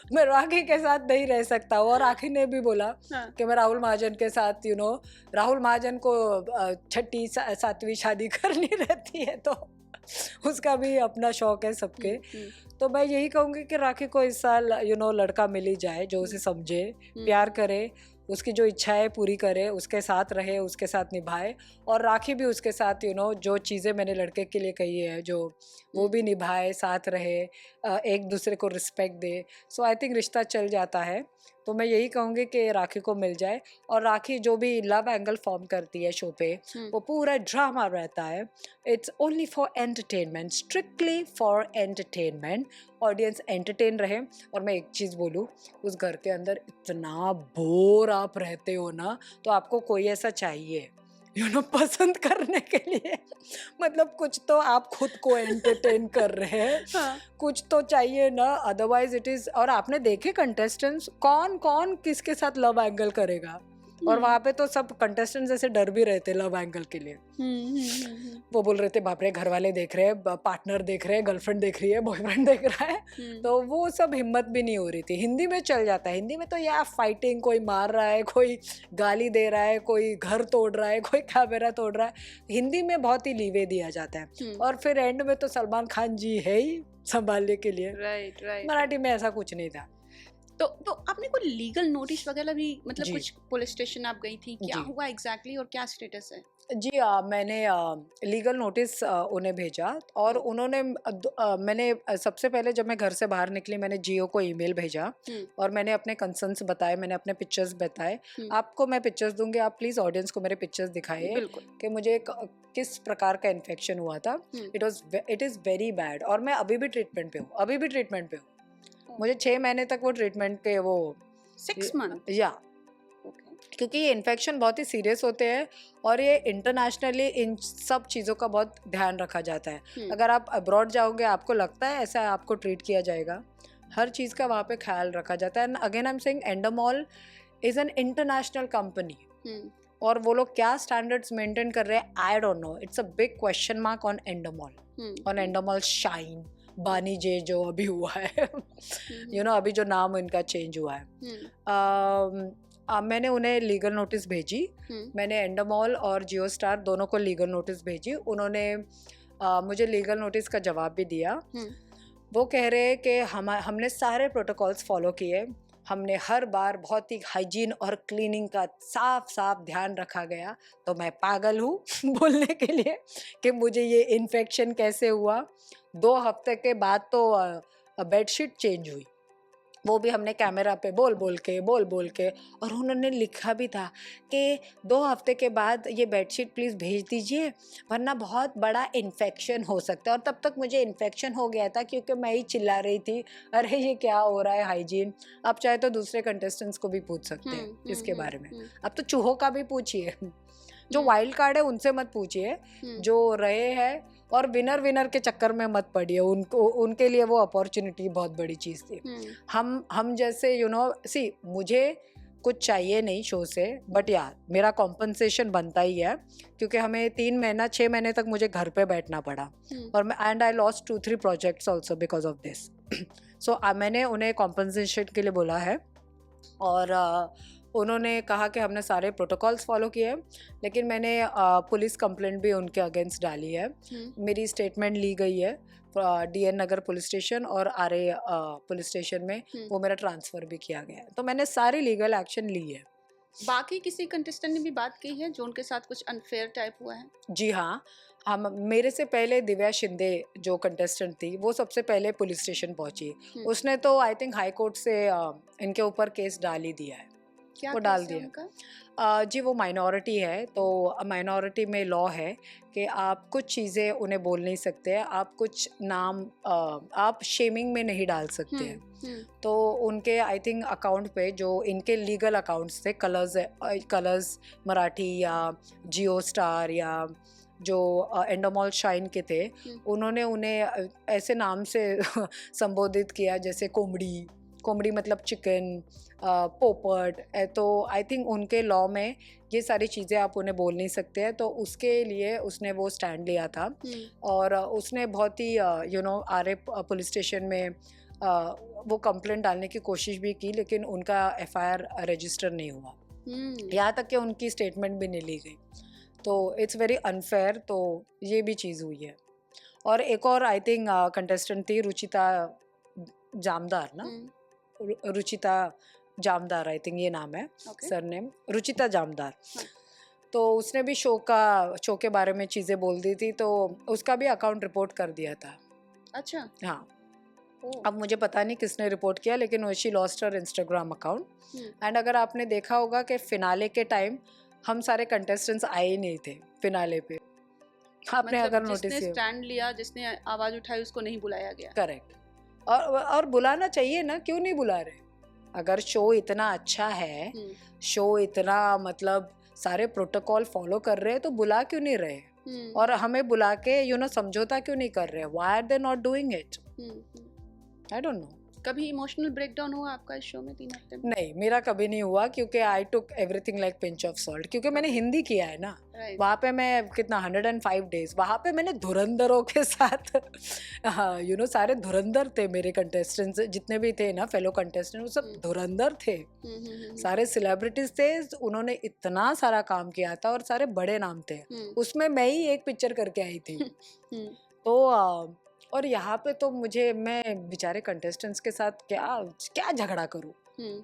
मैं राखी के साथ नहीं रह सकता हूँ। और राखी ने भी बोला कि मैं राहुल महाजन के साथ राहुल महाजन को 6ठी 7वीं शादी करनी रहती है, तो उसका भी अपना शौक है सबके। तो मैं यही कहूँगी कि राखी को इस साल लड़का मिल ही जाए जो उसे समझे, प्यार करे, उसकी जो इच्छाएं पूरी करे, उसके साथ रहे, उसके साथ निभाए। और राखी भी उसके साथ जो चीज़ें मैंने लड़के के लिए कही है जो वो भी निभाए, साथ रहे, एक दूसरे को respect they. So I think रिश्ता चल जाता है। तो मैं यही कहूँगी कि राखी को मिल जाए। और राखी जो भी लव एंगल फॉर्म करती है शो पे, वो पूरा ड्रामा रहता है। It's only for entertainment, strictly for entertainment, audience entertain रहे। और मैं एक चीज़ बोलूँ, उस घर के अंदर इतना बोर आप रहते हो ना, तो आपको कोई ऐसा चाहिए पसंद करने के लिए। मतलब कुछ तो आप खुद को एंटरटेन कर रहे हैं, हाँ। कुछ तो चाहिए ना, अदरवाइज इट इज। और आपने देखे कंटेस्टेंट्स कौन कौन किसके साथ लव एंगल करेगा, और वहां पे तो सब कंटेस्टेंट्स ऐसे डर भी रहे थे लव एंगल के लिए। वो बोल रहे थे बाप रे, घर वाले देख रहे हैं, पार्टनर देख रहे हैं, गर्लफ्रेंड देख रही है, बॉयफ्रेंड देख रहा है। तो वो सब हिम्मत भी नहीं हो रही थी। हिंदी में चल जाता है, हिंदी में तो यार फाइटिंग, कोई मार रहा है, कोई गाली दे रहा है, कोई घर तोड़ रहा है, कोई कैमरा तोड़ रहा है। हिंदी में बहुत ही लीवे दिया जाता है, और फिर एंड में तो सलमान खान जी है ही संभालने के लिए। Right right. मराठी में ऐसा कुछ नहीं था। तो आपने कोई लीगल नोटिस वगैरह भी, मतलब जी। कुछ पुलिस स्टेशन आप गई थी, क्या जी। हुआ एग्जैक्टली और क्या स्टेटस है? जी मैंने लीगल नोटिस उन्हें भेजा, और उन्होंने मैंने सबसे पहले जब मैं घर से बाहर निकली, मैंने जियो को ईमेल भेजा, और मैंने अपने कंसर्न्स बताए, मैंने अपने पिक्चर्स बताए। आपको मैं पिक्चर्स दूंगी, आप प्लीज़ ऑडियंस को मेरे पिक्चर्स दिखाइए बिल्कुल। कि मुझे किस प्रकार का इन्फेक्शन हुआ था। इट इज़ वेरी बैड, और मैं अभी भी ट्रीटमेंट पे हूँ, अभी भी ट्रीटमेंट पे हूँ। मुझे 6 महीने तक वो ट्रीटमेंट के वो 6 मंथ। या क्योंकि ये इन्फेक्शन बहुत ही सीरियस होते हैं, और ये इंटरनेशनली इन सब चीज़ों का बहुत ध्यान रखा जाता है। अगर आप अब्रॉड जाओगे, आपको लगता है ऐसा आपको ट्रीट किया जाएगा, हर चीज़ का वहाँ पे ख्याल रखा जाता है। Again I am saying, Endemol is an international company, और वो लोग क्या स्टैंडर्ड्स मेंटेन कर रहे हैं, I don't know. It's a big question mark on Endemol Shine, Bani J जो अभी हुआ है, अभी जो नाम इनका चेंज हुआ है। मैंने उन्हें लीगल नोटिस भेजी। मैंने एंडोमॉल और जियो स्टार दोनों को लीगल नोटिस भेजी। उन्होंने मुझे लीगल नोटिस का जवाब भी दिया। वो कह रहे हैं कि हमने सारे प्रोटोकॉल्स फॉलो किए, हमने हर बार बहुत ही हाइजीन और क्लीनिंग का साफ साफ ध्यान रखा गया। तो मैं पागल हूँ बोलने के लिए कि मुझे ये इन्फेक्शन कैसे हुआ। 2 हफ्ते के बाद तो बेडशीट चेंज हुई, वो भी हमने कैमरा पे बोल बोल के। और उन्होंने लिखा भी था कि 2 हफ्ते के बाद ये बेडशीट प्लीज़ भेज दीजिए, वरना बहुत बड़ा इन्फेक्शन हो सकता है। और तब तक मुझे इन्फेक्शन हो गया था, क्योंकि मैं ही चिल्ला रही थी, अरे ये क्या हो रहा है हाइजीन। आप चाहे तो दूसरे कंटेस्टेंट्स को भी पूछ सकते हैं इसके बारे में। अब तो चूहों का भी पूछिए, जो वाइल्ड कार्ड है उनसे मत पूछिए, जो रहे हैं। और विनर के चक्कर में मत पड़िए, उनके लिए वो अपॉर्चुनिटी बहुत बड़ी चीज़ थी। हम जैसे सी मुझे कुछ चाहिए नहीं शो से, बट यार मेरा कॉम्पनसेशन बनता ही है, क्योंकि हमें 6 महीने तक मुझे घर पे बैठना पड़ा, और and I lost 2-3 projects also because of this. So मैंने उन्हें कॉम्पनसेशन के लिए बोला है, और उन्होंने कहा कि हमने सारे प्रोटोकॉल्स फॉलो किए, लेकिन मैंने पुलिस कंप्लेंट भी उनके अगेंस्ट डाली है। मेरी स्टेटमेंट ली गई है DN नगर पुलिस स्टेशन और RA पुलिस स्टेशन में, वो मेरा ट्रांसफ़र भी किया गया है। तो मैंने सारी लीगल एक्शन ली है। बाकी किसी कंटेस्टेंट ने भी बात की है जो उनके साथ कुछ अनफेयर टाइप हुआ है? जी हाँ, हम मेरे से पहले दिव्या शिंदे जो कंटेस्टेंट थी, वो सबसे पहले पुलिस स्टेशन पहुंची। उसने तो आई थिंक हाई कोर्ट से इनके ऊपर केस डाल ही दिया है। क्या वो डाल दिया। जी वो माइनॉरिटी है, तो माइनॉरिटी में लॉ है कि आप कुछ चीज़ें उन्हें बोल नहीं सकते हैं, आप कुछ नाम आप शेमिंग में नहीं डाल सकते हैं। तो उनके आई थिंक अकाउंट पे जो इनके लीगल अकाउंट्स थे, कलर्स मराठी या जियो स्टार या जो एंडोमॉल शाइन के थे, उन्होंने उन्हें ऐसे नाम से संबोधित किया जैसे कोमड़ी मतलब चिकन, पोपट। तो आई थिंक उनके लॉ में ये सारी चीज़ें आप उन्हें बोल नहीं सकते हैं, तो उसके लिए उसने वो स्टैंड लिया था। और उसने बहुत ही RA पुलिस स्टेशन में वो कंप्लेंट डालने की कोशिश भी की, लेकिन उनका FIR रजिस्टर नहीं हुआ, यहाँ तक कि उनकी स्टेटमेंट भी नहीं ली गई। तो इट्स वेरी अनफेयर, तो ये भी चीज़ हुई है। और एक और आई थिंक कंटेस्टेंट थी रुचिता जामदार ना, रुचिता जामदार आई थिंक ये नाम है, सरनेम रुचिता जामदार। तो उसने भी शो के बारे में चीज़ें बोल दी थी, तो उसका भी अकाउंट रिपोर्ट कर दिया था। अच्छा। हाँ, ओह, अब मुझे पता नहीं किसने रिपोर्ट किया, लेकिन she lost her Instagram account. Hmm, and अगर आपने देखा होगा कि फिनाले के टाइम हम सारे कंटेस्टेंट्स आए ही नहीं थे फिनाले पे, आपने मतलब अगर जिसने नोटिस किया। स्टैंड लिया, जिसने आवाज उठाई, उसको नहीं बुलाया गया। करेक्ट। और बुलाना चाहिए ना, क्यों नहीं बुला रहे? अगर शो इतना अच्छा है, हम्म, शो इतना मतलब सारे प्रोटोकॉल फॉलो कर रहे हैं, तो बुला क्यों नहीं रहे? हम्म, और हमें बुला के समझौता क्यों नहीं कर रहे? Why are they not doing it? I don't know. कभी इमोशनल ब्रेकडाउन हुआ आपका इस शो में 3 हफ्ते में? नहीं, मेरा कभी नहीं हुआ, क्योंकि I took everything like pinch of salt, क्योंकि मैंने Okay. हिंदी किया है ना। राइट। वहाँ पे मैं कितना 105 डेज वहाँ पे मैंने धुरंधरों के साथ हाँ सारे धुरंधर थे मेरे कंटेस्टेंट्स, जितने भी थे ना फेलो कंटेस्टेंट, वो सब धुरंधर थे। सारे सेलिब्रिटीज थे, उन्होंने इतना सारा काम किया था और सारे बड़े नाम थे। उसमें मैं ही एक पिक्चर करके आई थी। तो और यहाँ पे तो मैं बेचारे कंटेस्टेंट्स के साथ क्या क्या झगड़ा करूँ?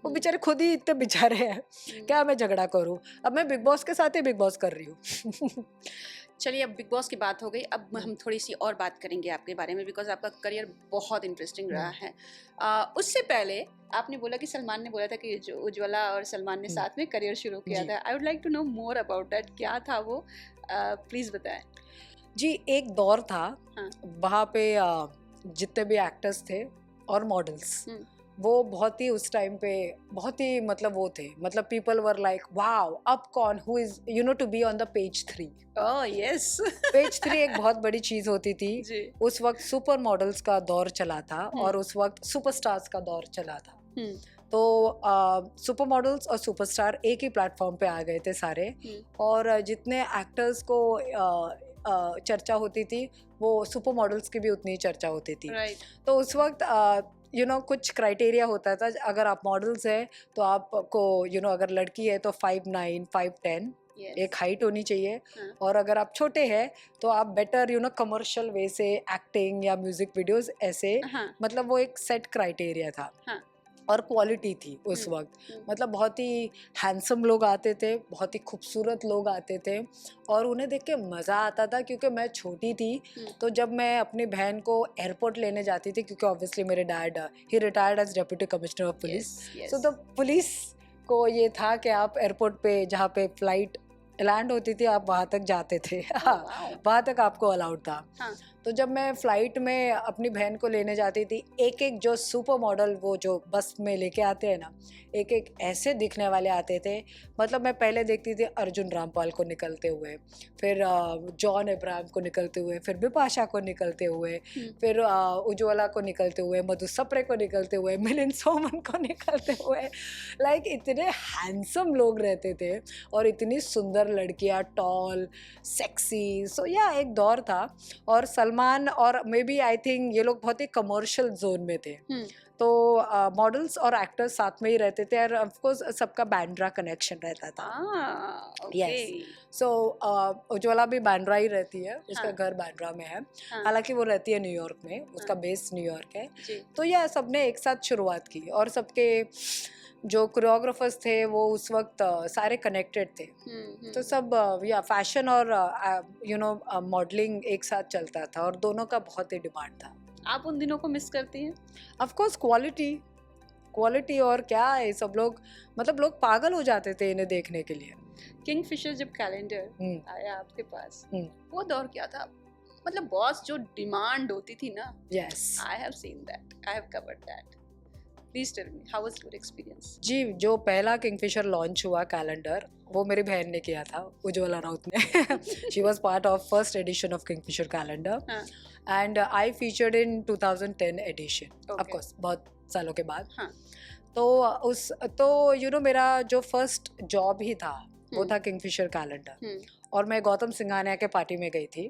वो बेचारे खुद ही इतने बेचारे हैं, क्या मैं झगड़ा करूँ? अब मैं बिग बॉस के साथ ही बिग बॉस कर रही हूँ। चलिए, अब बिग बॉस की बात हो गई, अब हम थोड़ी सी और बात करेंगे आपके बारे में, बिकॉज आपका करियर बहुत इंटरेस्टिंग रहा है। उससे पहले आपने बोला कि सलमान ने बोला था कि जो उज्ज्वला और सलमान ने साथ में करियर शुरू किया था। I would like to know more about that. क्या था वो, प्लीज बताएं। जी, एक दौर था, हाँ। वहाँ पे जितने भी एक्टर्स थे और मॉडल्स, वो बहुत ही उस टाइम पे बहुत ही मतलब वो थे, मतलब पीपल वर लाइक वाओ, अब कौन who is to be on the page 3। Oh yes. Page 3 एक बहुत बड़ी चीज होती थी। जी। उस वक्त सुपर मॉडल्स का दौर चला था और उस वक्त सुपरस्टार्स का दौर चला था। तो सुपर मॉडल्स और सुपरस्टार एक ही प्लेटफॉर्म पे आ गए थे सारे, और जितने एक्टर्स को चर्चा होती थी, वो सुपर मॉडल्स की भी उतनी चर्चा होती थी। राइट। तो उस वक्त कुछ क्राइटेरिया होता था। अगर आप मॉडल्स हैं तो आपको अगर लड़की है तो 5'9", 5'10" एक हाइट होनी चाहिए। और अगर आप छोटे हैं तो आप बेटर कमर्शियल वे से एक्टिंग या म्यूजिक वीडियोस ऐसे, मतलब वो एक सेट क्राइटेरिया था। और क्वालिटी थी उस वक्त, मतलब बहुत ही हैंडसम लोग आते थे, बहुत ही खूबसूरत लोग आते थे, और उन्हें देख के मज़ा आता था। क्योंकि मैं छोटी थी, तो जब मैं अपनी बहन को एयरपोर्ट लेने जाती थी, क्योंकि ऑब्वियसली मेरे डैड ही retired as deputy commissioner of police, so तो पुलिस को ये था कि आप एयरपोर्ट पे जहाँ पे फ्लाइट लैंड होती थी, आप वहाँ तक जाते थे। हाँ, वहाँ तक आपको अलाउड था। तो जब मैं फ्लाइट में अपनी बहन को लेने जाती थी, एक एक जो सुपर मॉडल वो जो बस में लेके आते हैं ना, एक एक ऐसे दिखने वाले आते थे। मतलब मैं पहले देखती थी अर्जुन रामपाल को निकलते हुए, फिर जॉन अब्राहम को निकलते हुए, फिर बिपाशा को निकलते हुए, फिर उज्ज्वला को निकलते हुए, मधु सप्रे को निकलते हुए, मिलिंद सोमन को निकलते हुए। लाइक इतने हैंडसम लोग रहते थे और इतनी सुंदर लड़कियां, टॉल, सेक्सी। सो या एक दौर था। और सलमान और मे बी आई थिंक ये लोग बहुत ही कमर्शियल जोन में थे। तो मॉडल्स और एक्टर्स साथ में ही रहते थे, और ऑफ कोर्स सबका बैंड्रा कनेक्शन रहता था। यस। सो उज्ज्वला भी बैंड्रा ही रहती है, उसका घर बैंड्रा में है। हालांकि वो रहती है न्यूयॉर्क में, उसका बेस न्यूयॉर्क है। तो यह सबने एक साथ शुरुआत की, और सबके जो कोरियोग्राफर्स थे वो उस वक्त सारे कनेक्टेड थे। तो सब या फैशन और मॉडलिंग एक साथ चलता था, और दोनों का बहुत ही डिमांड था। आप उन दिनों को मिस करती हैं? ऑफ कोर्स, क्वालिटी और क्या है, सब लोग मतलब लोग पागल हो जाते थे इन्हें देखने के लिए। किंगफिशर जब कैलेंडर आया आपके पास, वो दौर क्या था? मतलब बॉस जो डिमांड होती थी ना। Yes, I have seen that, I have covered that. Please tell me, how was your experience? जी, जो पहला किंगफिशर लॉन्च हुआ कैलेंडर, वो मेरी बहन ने किया था, उज्ज्वला राउत ने। She was part of first edition of Kingfisher calendar, and I featured in 2010 edition, of course बहुत सालों के बाद। तो मेरा जो फर्स्ट जॉब ही था वो था किंगफिशर कैलेंडर, और मैं गौतम सिंघानिया के पार्टी में गई थी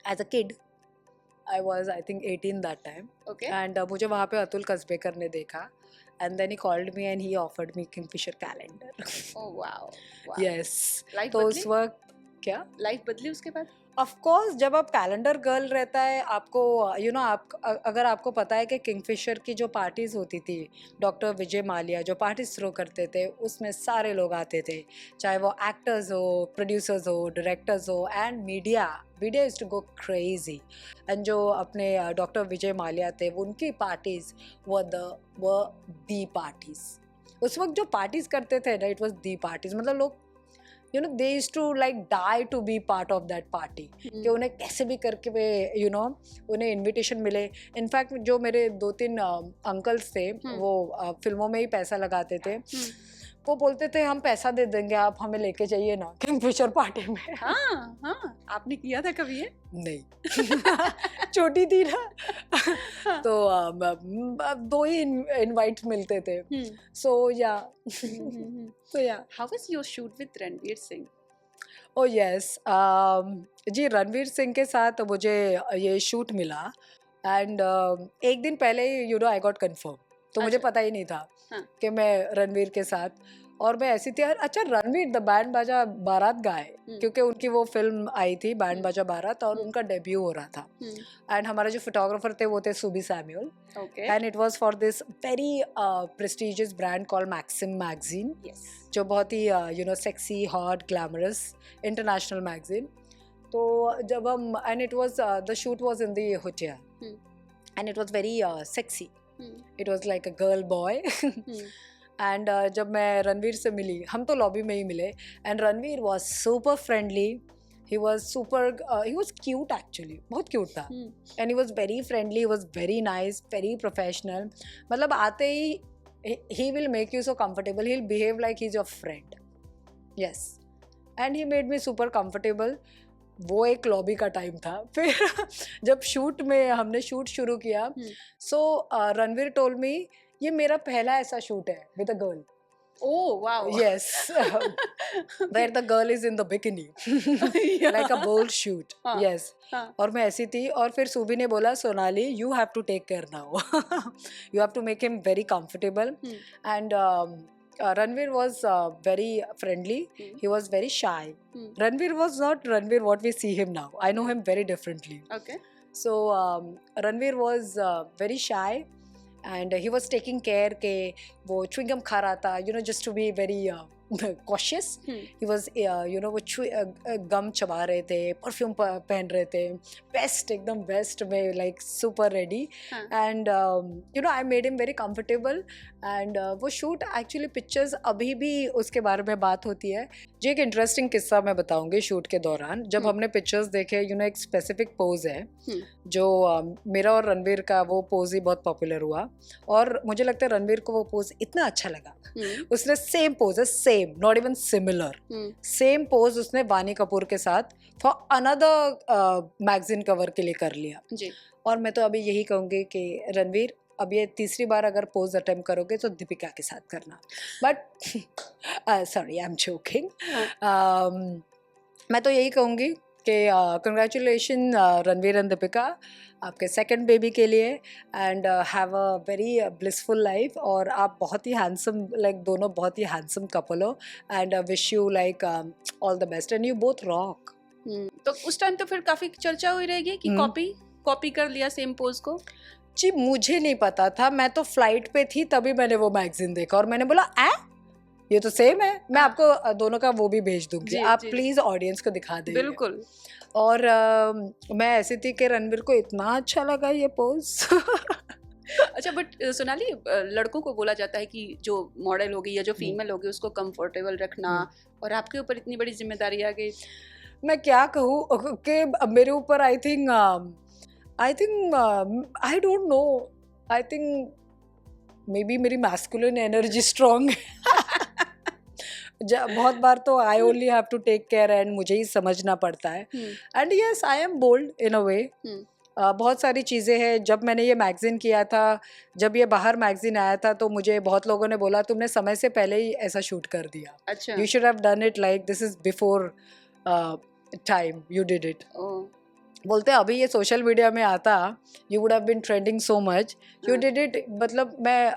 as a kid. I was I think 18 that time. Okay. And मुझे वहाँ पे अतुल कसबेकर ने देखा, and then he called me and he offered me Kingfisher calendar. Oh wow. Yes. Life तो बदली? उस वक्त क्या लाइफ बदली उसके बाद? ऑफ कोर्स जब आप कैलेंडर गर्ल रहता है आपको आप अगर आपको पता है कि किंगफिशर की जो पार्टीज होती थी, डॉक्टर विजय माल्या जो पार्टीज थ्रो करते थे उसमें सारे लोग आते थे, चाहे वो एक्टर्स हो, प्रोड्यूसर्स हो, डायरेक्टर्स हो and media is to go crazy. एंड जो अपने डॉक्टर विजय माल्या थे वो उनकी पार्टीज व दी पार्टीज। उस वक्त जो पार्टीज करते थे ना, इट वाज दी पार्टीज। मतलब लोग they used to like die to be part of that party, कि उन्हें कैसे भी करके वे उन्हें इनविटेशन मिले। इनफैक्ट जो मेरे 2-3 अंकल्स थे वो फिल्मों में ही पैसा लगाते थे, वो बोलते थे हम पैसा दे देंगे, आप हमें लेके जाइए ना किंगफिशर पार्टी में। हाँ, आपने किया था कभी ये? नहीं छोटी थी ना तो 2 ही इनवाइट मिलते थे। So yeah how was your shoot with Ranveer Singh? Oh yes, जी रणवीर सिंह के साथ मुझे ये शूट मिला एंड एक दिन पहले आई गॉट कंफर्म, तो मुझे अच्छा। पता ही नहीं था हाँ। कि मैं रणवीर के साथ। और मैं ऐसी थी यार, अच्छा रणवीर द बैंड बाजा बारात गाए, क्योंकि उनकी वो फिल्म आई थी बैंड बाजा बारात और उनका डेब्यू हो रहा था। एंड हमारे जो फोटोग्राफर थे वो थे Subi Samuel, okay. And it was for this very prestigious brand called Maxim magazine, yes. जो बहुत ही sexy, hot, glamorous international magazine. तो जब हम and it was the shoot was in the hotel and it was very sexy, it was like a girl boy. And जब मैं रणवीर से मिली, हम तो लॉबी में ही मिले, and Ranveer was super friendly, he was cute, actually बहुत क्यूट था, and he was very friendly, he was very nice, very professional. मतलब आते ही he will make you so comfortable, he'll behave like he's your friend, yes, and he made me super comfortable। वो एक lobby का time था। फिर जब shoot में हमने शूट शुरू किया, सो रणवीर टोल्ड मी ये मेरा पहला ऐसा शूट है with a girl. Oh wow. Yes, where the girl is in the bikini, like a bold shoot. हाँ, Yes. हाँ. और मैं ऐसी थी, और फिर सुबी ने बोला Sonali you have to take care now, you have to make him very comfortable, and Ranveer was very friendly, he was very shy. Ranveer was not Ranveer what we see him now, I know him very differently. Okay. So Ranveer was very shy, and he was taking care के वो chewing gum खा रहा था, just to be very cautious. He was वो गम चबा रहे थे, perfume पहन रहे थे, बेस्ट, एकदम बेस्ट में, like super ready, and I made him very comfortable. And वो शूट एक्चुअली, पिक्चर्स अभी भी उसके बारे में बात होती है। जी एक इंटरेस्टिंग किस्सा मैं बताऊंगी। शूट के दौरान जब हमने पिक्चर्स देखे, एक स्पेसिफिक पोज है जो मेरा और रणवीर का, वो पोज ही बहुत पॉपुलर हुआ, और मुझे लगता है रणवीर को वो पोज इतना अच्छा लगा, उसने सेम पोज है, same, not even similar, same pose उसने वानी कपूर के साथ फॉर अनदर मैगजीन कवर के लिए कर लिया जी। और मैं तो अभी यही कहूँगी कि रणवीर, अब ये तीसरी बार अगर पोज अटेम्प्ट करोगे तो दीपिका के साथ करना। But sorry, I am joking. मैं तो यही कहूँगी कि कंग्रेचुलेशन रणवीर एंड दीपिका आपके सेकंड बेबी के लिए, and have a very blissful life, और आप बहुत ही हैंडसम, लाइक दोनों बहुत ही हैंडसम कपल हो, and wish you like all the best, and you both rock. तो उस टाइम तो फिर काफी चर्चा हुई रहेगी कि कॉपी कर लिया सेम पोज को। जी मुझे नहीं पता था, मैं तो फ्लाइट पे थी तभी मैंने वो मैगजीन देखा और मैंने बोला ये तो सेम है। मैं आपको दोनों का वो भी भेज दूंगी, आप प्लीज ऑडियंस को दिखा दें। बिल्कुल। और मैं ऐसी थी कि रणवीर को इतना अच्छा लगा ये पोज। अच्छा, बट सोनाली, लड़कों को बोला जाता है कि जो मॉडल होगी या जो फीमेल होगी उसको कंफर्टेबल रखना, और आपके ऊपर इतनी बड़ी जिम्मेदारी आ गई। मैं क्या कहूँ कि मेरे ऊपर I think I don't know, I think may be मेरी मैस्कुलिन एनर्जी स्ट्रॉन्ग है। बहुत बार तो I only have to take care and मुझे ही समझना पड़ता है, and yes I am bold in a way. बहुत सारी चीज़ें हैं। जब मैंने ये मैगज़ीन किया था, जब ये बाहर मैगज़ीन आया था, तो मुझे बहुत लोगों ने बोला तुमने समय से पहले ही ऐसा शूट कर दिया, अच्छा, you should have done it like this is before time you did it. बोलते अभी ये सोशल मीडिया में आता, you would have been trending so much, you did it. मतलब मैं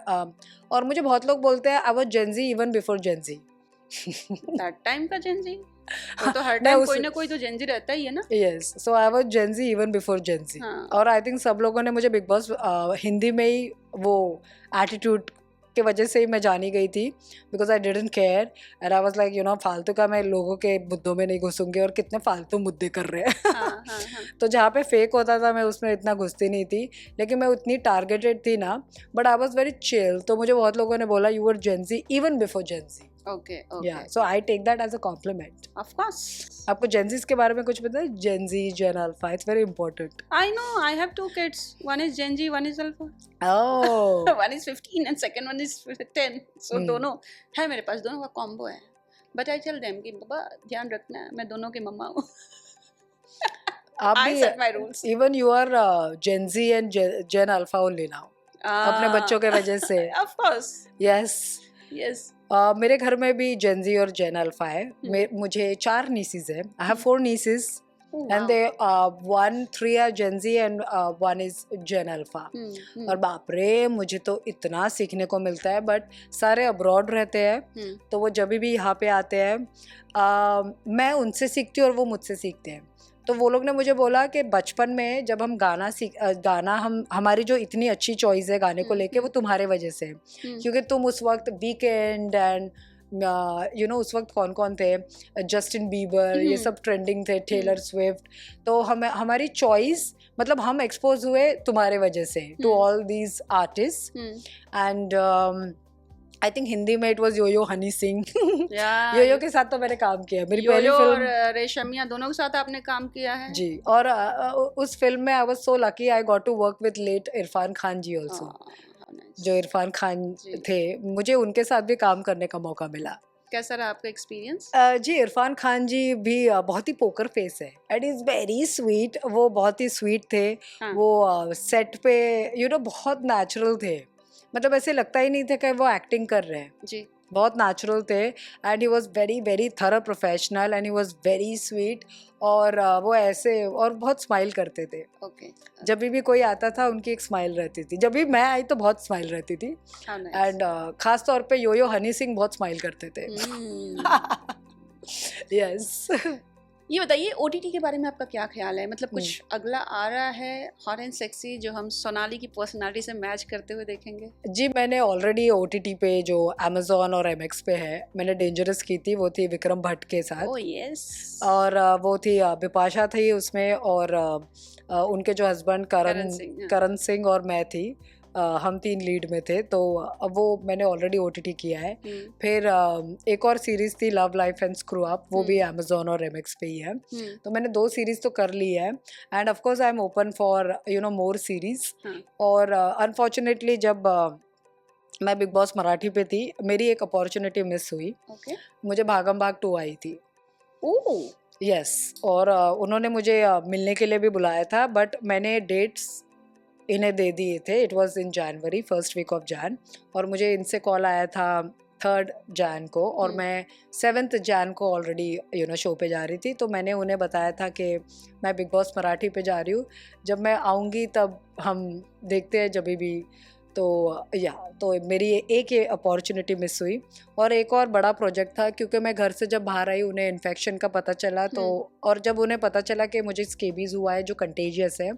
और मुझे बहुत लोग बोलते हैं I was Gen Z even before Gen Z. That time का जेन ज़ी। वो तो हर मैं टाइम उस कोई ना कोई तो जेंजी रहता ही है ना। Yes, so I was Gen Z even before Gen Z. हाँ। और आई थिंक सब लोगों ने मुझे बिग बॉस हिंदी में ही वो एटीट्यूड के वजह से ही मैं जानी गई थी, because I didn't care and I was like you know फालतू का मैं लोगों के मुद्दों में नहीं घुसूंगी, और कितने फालतू मुद्दे कर रहे हैं। हाँ, हाँ, हाँ। तो जहाँ पे फेक होता था मैं उसमें इतना घुसती नहीं थी, लेकिन मैं उतनी टारगेटेड थी ना, but I was very chill. तो मुझे बहुत लोगों ने बोला you were Gen Z even before Gen Z. Okay, yeah okay. So I take that as a compliment. Of course. आपको जेंजीज के बारे में कुछ पता है? Gen Z, Gen alpha, it's very important. I know, I have two kids, one is Gen Z, one is alpha. Oh, one is 15 and second one is 10, so दोनों है मेरे पास, दोनों का कॉम्बो है। बट आई टेल देम कि बाबा ध्यान रखना, मैं दोनों की मम्मा हूँ। आप I set my rules. भी even you are Gen Z and Gen Alpha only now, अपने बच्चों के वजह से। Of course. Yes, yes. मेरे घर में भी जेंजी और जेन अल्फा है। मुझे 4 नीसेस है। I have 4 nieces and they 3 are Gen Z and 1 is Gen Alpha. और बाप रे, मुझे तो इतना सीखने को मिलता है। बट सारे अब्रॉड रहते हैं, तो वो जब भी यहाँ पे आते हैं मैं उनसे सीखती हूँ और वो मुझसे सीखते हैं। तो वो लोग ने मुझे बोला कि बचपन में जब हम गाना हमारी जो इतनी अच्छी चॉइस है गाने को लेके, वो तुम्हारे वजह से है। क्योंकि तुम उस वक्त वीकेंड एंड यू नो उस वक्त कौन कौन थे, जस्टिन बीबर, ये सब ट्रेंडिंग थे, टेलर स्विफ्ट। तो हमारी चॉइस मतलब हम एक्सपोज हुए तुम्हारे वजह से to all these artist. And I think Hindi में इट वाज योयो हनी सिंह। योयो के साथ तो मैंने काम किया, मेरी पहली योयो और फिल्म। रेशमिया दोनों के साथ आपने काम किया है जी, और उस फिल्म में I was so lucky I got to work with late Irrfan Khan ji also. जो इरफान खान थे, मुझे उनके साथ भी काम करने का मौका मिला। कैसा रहा आपका एक्सपीरियंस? जी, इरफान खान जी भी बहुत ही पोकर फेस है एंड इज़ वेरी स्वीट। वो बहुत ही स्वीट थे। हाँ. वो सेट पे यू नो बहुत नेचुरल थे, मतलब ऐसे लगता ही नहीं था कि वो एक्टिंग कर रहे हैं जी। बहुत नेचुरल थे। And he was very very thorough professional and he was very sweet. और वो ऐसे और बहुत स्माइल करते थे। ओके। जब भी कोई आता था उनकी एक स्माइल रहती थी। जब भी मैं आई तो बहुत स्माइल रहती थी। एंड खास तौर पे योयो हनी सिंह बहुत स्माइल करते थे। यस। ये बताइए ओटीटी के बारे में आपका क्या ख्याल है? मतलब कुछ अगला आ रहा है हॉट एंड सेक्सी जो हम सोनाली की पर्सनालिटी से मैच करते हुए देखेंगे? जी, मैंने ऑलरेडी ओटीटी पे जो अमेजोन और एमएक्स पे है, मैंने डेंजरस की थी, वो थी विक्रम भट्ट के साथ। Oh yes. और वो थी बिपाशा थी उसमें, और उनके जो हस्बैंड करण सिंह और मैं थी। हम 3 लीड में थे। तो अब वो मैंने ऑलरेडी ओटीटी किया है। फिर एक और सीरीज थी love life and screw up, वो भी अमेजोन और एमएक्स पे ही है। तो मैंने 2 सीरीज तो कर ली है end of course I am open for you know more series. और अनफॉर्चुनेटली जब मैं बिग बॉस मराठी पे थी, मेरी एक अपॉर्चुनिटी मिस हुई। मुझे भागम भाग 2 आई थी। यस, और उन्होंने मुझे मिलने के लिए भी बुलाया था, बट मैंने डेट्स इन्हें दे दिए थे। It was in January, first week of Jan, और मुझे इनसे कॉल आया था 3rd जैन को, और मैं 7th जैन को ऑलरेडी यू नो शो पे जा रही थी। तो मैंने उन्हें बताया था कि मैं बिग बॉस मराठी पे जा रही हूँ, जब मैं आऊँगी तब हम देखते हैं जब भी। तो मेरी एक ये अपॉर्चुनिटी मिस हुई। और एक और बड़ा प्रोजेक्ट था, क्योंकि मैं घर से जब बाहर आई उन्हें इन्फेक्शन का पता चला, तो और जब उन्हें पता चला कि मुझे स्केबीज हुआ है जो कंटेजियस है,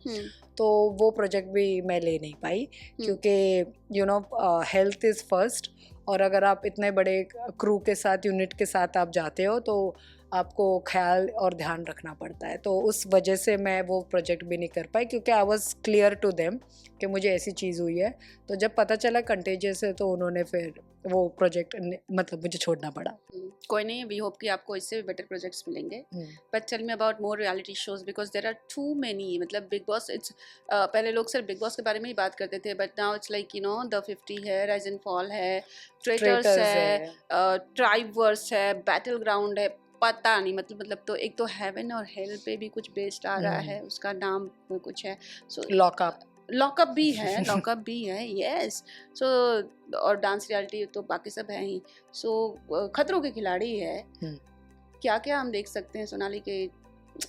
तो वो प्रोजेक्ट भी मैं ले नहीं पाई, क्योंकि you know health is first. और अगर आप इतने बड़े क्रू के साथ, यूनिट के साथ आप जाते हो, तो आपको ख्याल और ध्यान रखना पड़ता है। तो उस वजह से मैं वो प्रोजेक्ट भी नहीं कर पाई, क्योंकि I was clear to them कि मुझे ऐसी चीज़ हुई है। तो जब पता चला कंटेजियस है, तो उन्होंने फिर वो प्रोजेक्ट मतलब मुझे छोड़ना पड़ा। कोई नहीं, वी होप कि आपको इससे भी बेटर प्रोजेक्ट्स मिलेंगे। But tell me about more reality shows, because there are too many. मतलब बिग बॉस इट्स पहले लोग सिर्फ बिग बॉस के बारे में ही बात करते थे, but now it's like you know the 50 है, राइज एंड फॉल है, ट्रेटर्स है, ट्राइब वर्स है, बैटल ग्राउंड है, पता नहीं मतलब तो एक तो हेवन और हेल पे भी कुछ बेस्ड आ रहा है, उसका नाम कुछ है। सो लॉकअप भी है, लॉकअप भी है, यस। सो और डांस रियलिटी तो बाकी सब है ही। सो खतरों के खिलाड़ी है। क्या क्या हम देख सकते हैं सोनाली के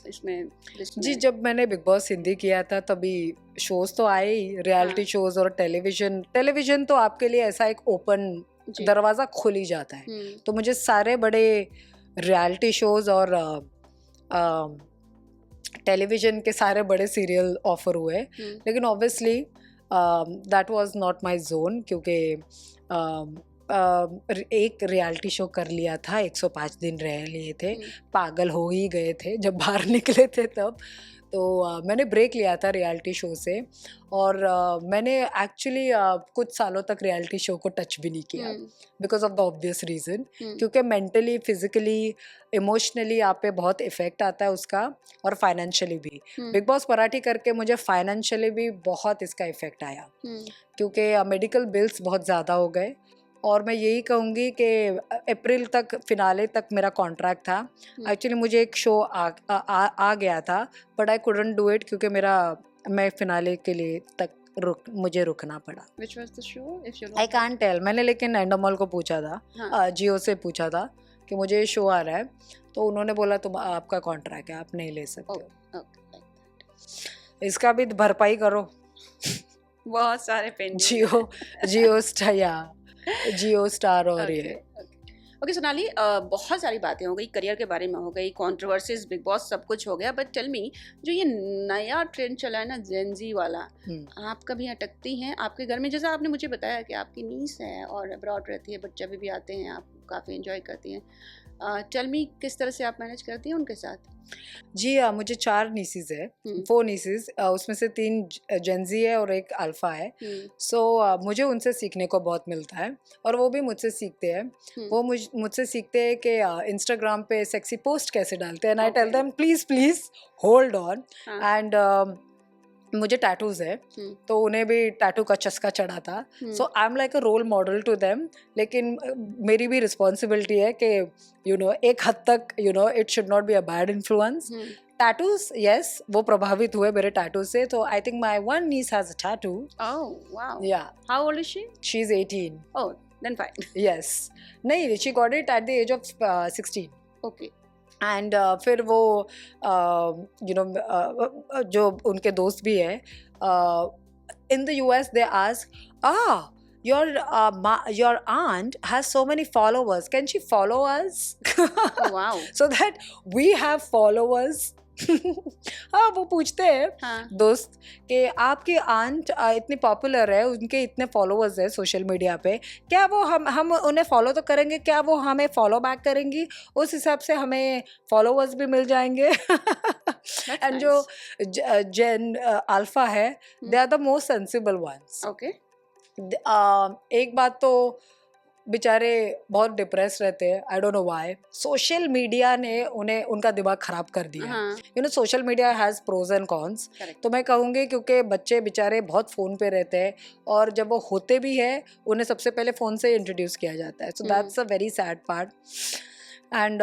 इसमें? जी, जब मैंने बिग बॉस हिंदी किया था तभी शोज तो आए ही, रियलिटी शोज। और टेलीविजन तो आपके लिए ऐसा एक ओपन दरवाज़ा खुल ही जाता है। तो मुझे सारे बड़े रियलिटी शोज और टेलीविजन के सारे बड़े सीरियल ऑफर हुए, लेकिन obviously that was not my zone, क्योंकि एक रियलिटी शो कर लिया था, 105 दिन रह लिए थे, पागल हो ही गए थे जब बाहर निकले थे तब। तो मैंने ब्रेक लिया था रियलिटी शो से, और मैंने एक्चुअली कुछ सालों तक रियलिटी शो को टच भी नहीं किया, because of the obvious reason, क्योंकि मेंटली, फिजिकली, इमोशनली आप पे बहुत इफेक्ट आता है उसका, और फाइनेंशियली भी। बिग बॉस मराठी करके मुझे फाइनेंशियली भी बहुत इसका इफेक्ट आया, क्योंकि मेडिकल बिल्स बहुत ज़्यादा हो गए। और मैं यही कहूँगी कि अप्रैल तक, फिनाले तक मेरा कॉन्ट्रैक्ट था। एक्चुअली मुझे एक शो आ गया था, but I couldn't do it, क्योंकि मैं फिनाले के लिए तक मुझे रुकना पड़ा। Which was the show, if you I can't tell. मैंने लेकिन एंडोमॉल को पूछा था, जियो से पूछा था कि मुझे ये शो आ रहा है, तो उन्होंने बोला तुम, आपका कॉन्ट्रैक्ट है, आप नहीं ले सकते हो। इसका भी भरपाई करो। बहुत सारे पेन। जियो स्टार, या जियो स्टार और ये। ओके सोनाली, बहुत सारी बातें हो गई, करियर के बारे में हो गई, कंट्रोवर्सीज, बिग बॉस, सब कुछ हो गया, बट टेल मी, जो ये नया ट्रेंड चला है ना, जेन-ज़ी वाला, आप कभी अटकती हैं? आपके घर में, जैसा आपने मुझे बताया कि आपकी नीस है और अब्रॉड रहती है, बट जब भी आते हैं आप काफ़ी एंजॉय करती हैं, टेल मी किस तरह से आप मैनेज करती हैं उनके साथ? जी मुझे 4 नीसेस है, 4 नीसेस, उसमें से 3 जेन-ज़ी है और एक अल्फ़ा है। सो मुझे उनसे सीखने को बहुत मिलता है, और वो भी मुझसे सीखते हैं। वो मुझसे सीखते हैं कि इंस्टाग्राम पे सेक्सी पोस्ट कैसे डालते हैं, and I tell them please hold on. And मुझे टैटूज है, तो उन्हें भी टैटू का चस्का चढ़ा था, so I am like a role model to them. लेकिन मेरी भी रिस्पॉन्सिबिलिटी है कि एक हद तक it should not be a bad influence. Tattoos, yes, वो प्रभावित हुए मेरे टैटू से, तो I think my one niece has a tattoo. Oh wow, yeah how old is she? She is 18। Oh then fine. Yes, नहीं, she got it at the age of 16। Okay. And फिर वो जो उनके दोस्त भी है, in the US they ask, your aunt has so many followers, can she follow us? Oh, wow. So that we have followers. हाँ, वो पूछते हैं दोस्त कि आपकी आंट इतनी पॉपुलर है, उनके इतने फॉलोअर्स हैं सोशल मीडिया पे, क्या वो हम उन्हें फॉलो तो करेंगे, क्या वो हमें फॉलो बैक करेंगी? उस हिसाब से हमें फॉलोअर्स भी मिल जाएंगे। एंड जो जेन अल्फा है, they are the most sensible ones. Okay. एक बात तो, बेचारे बहुत डिप्रेस रहते हैं, I don't know why. Social media ने उनका दिमाग खराब कर दिया। Social media has pros and cons. तो मैं कहूँगी, क्योंकि बच्चे बेचारे बहुत फ़ोन पे रहते हैं, और जब वो होते भी है, उन्हें सबसे पहले फ़ोन से इंट्रोड्यूस किया जाता है, so that's a very sad part. And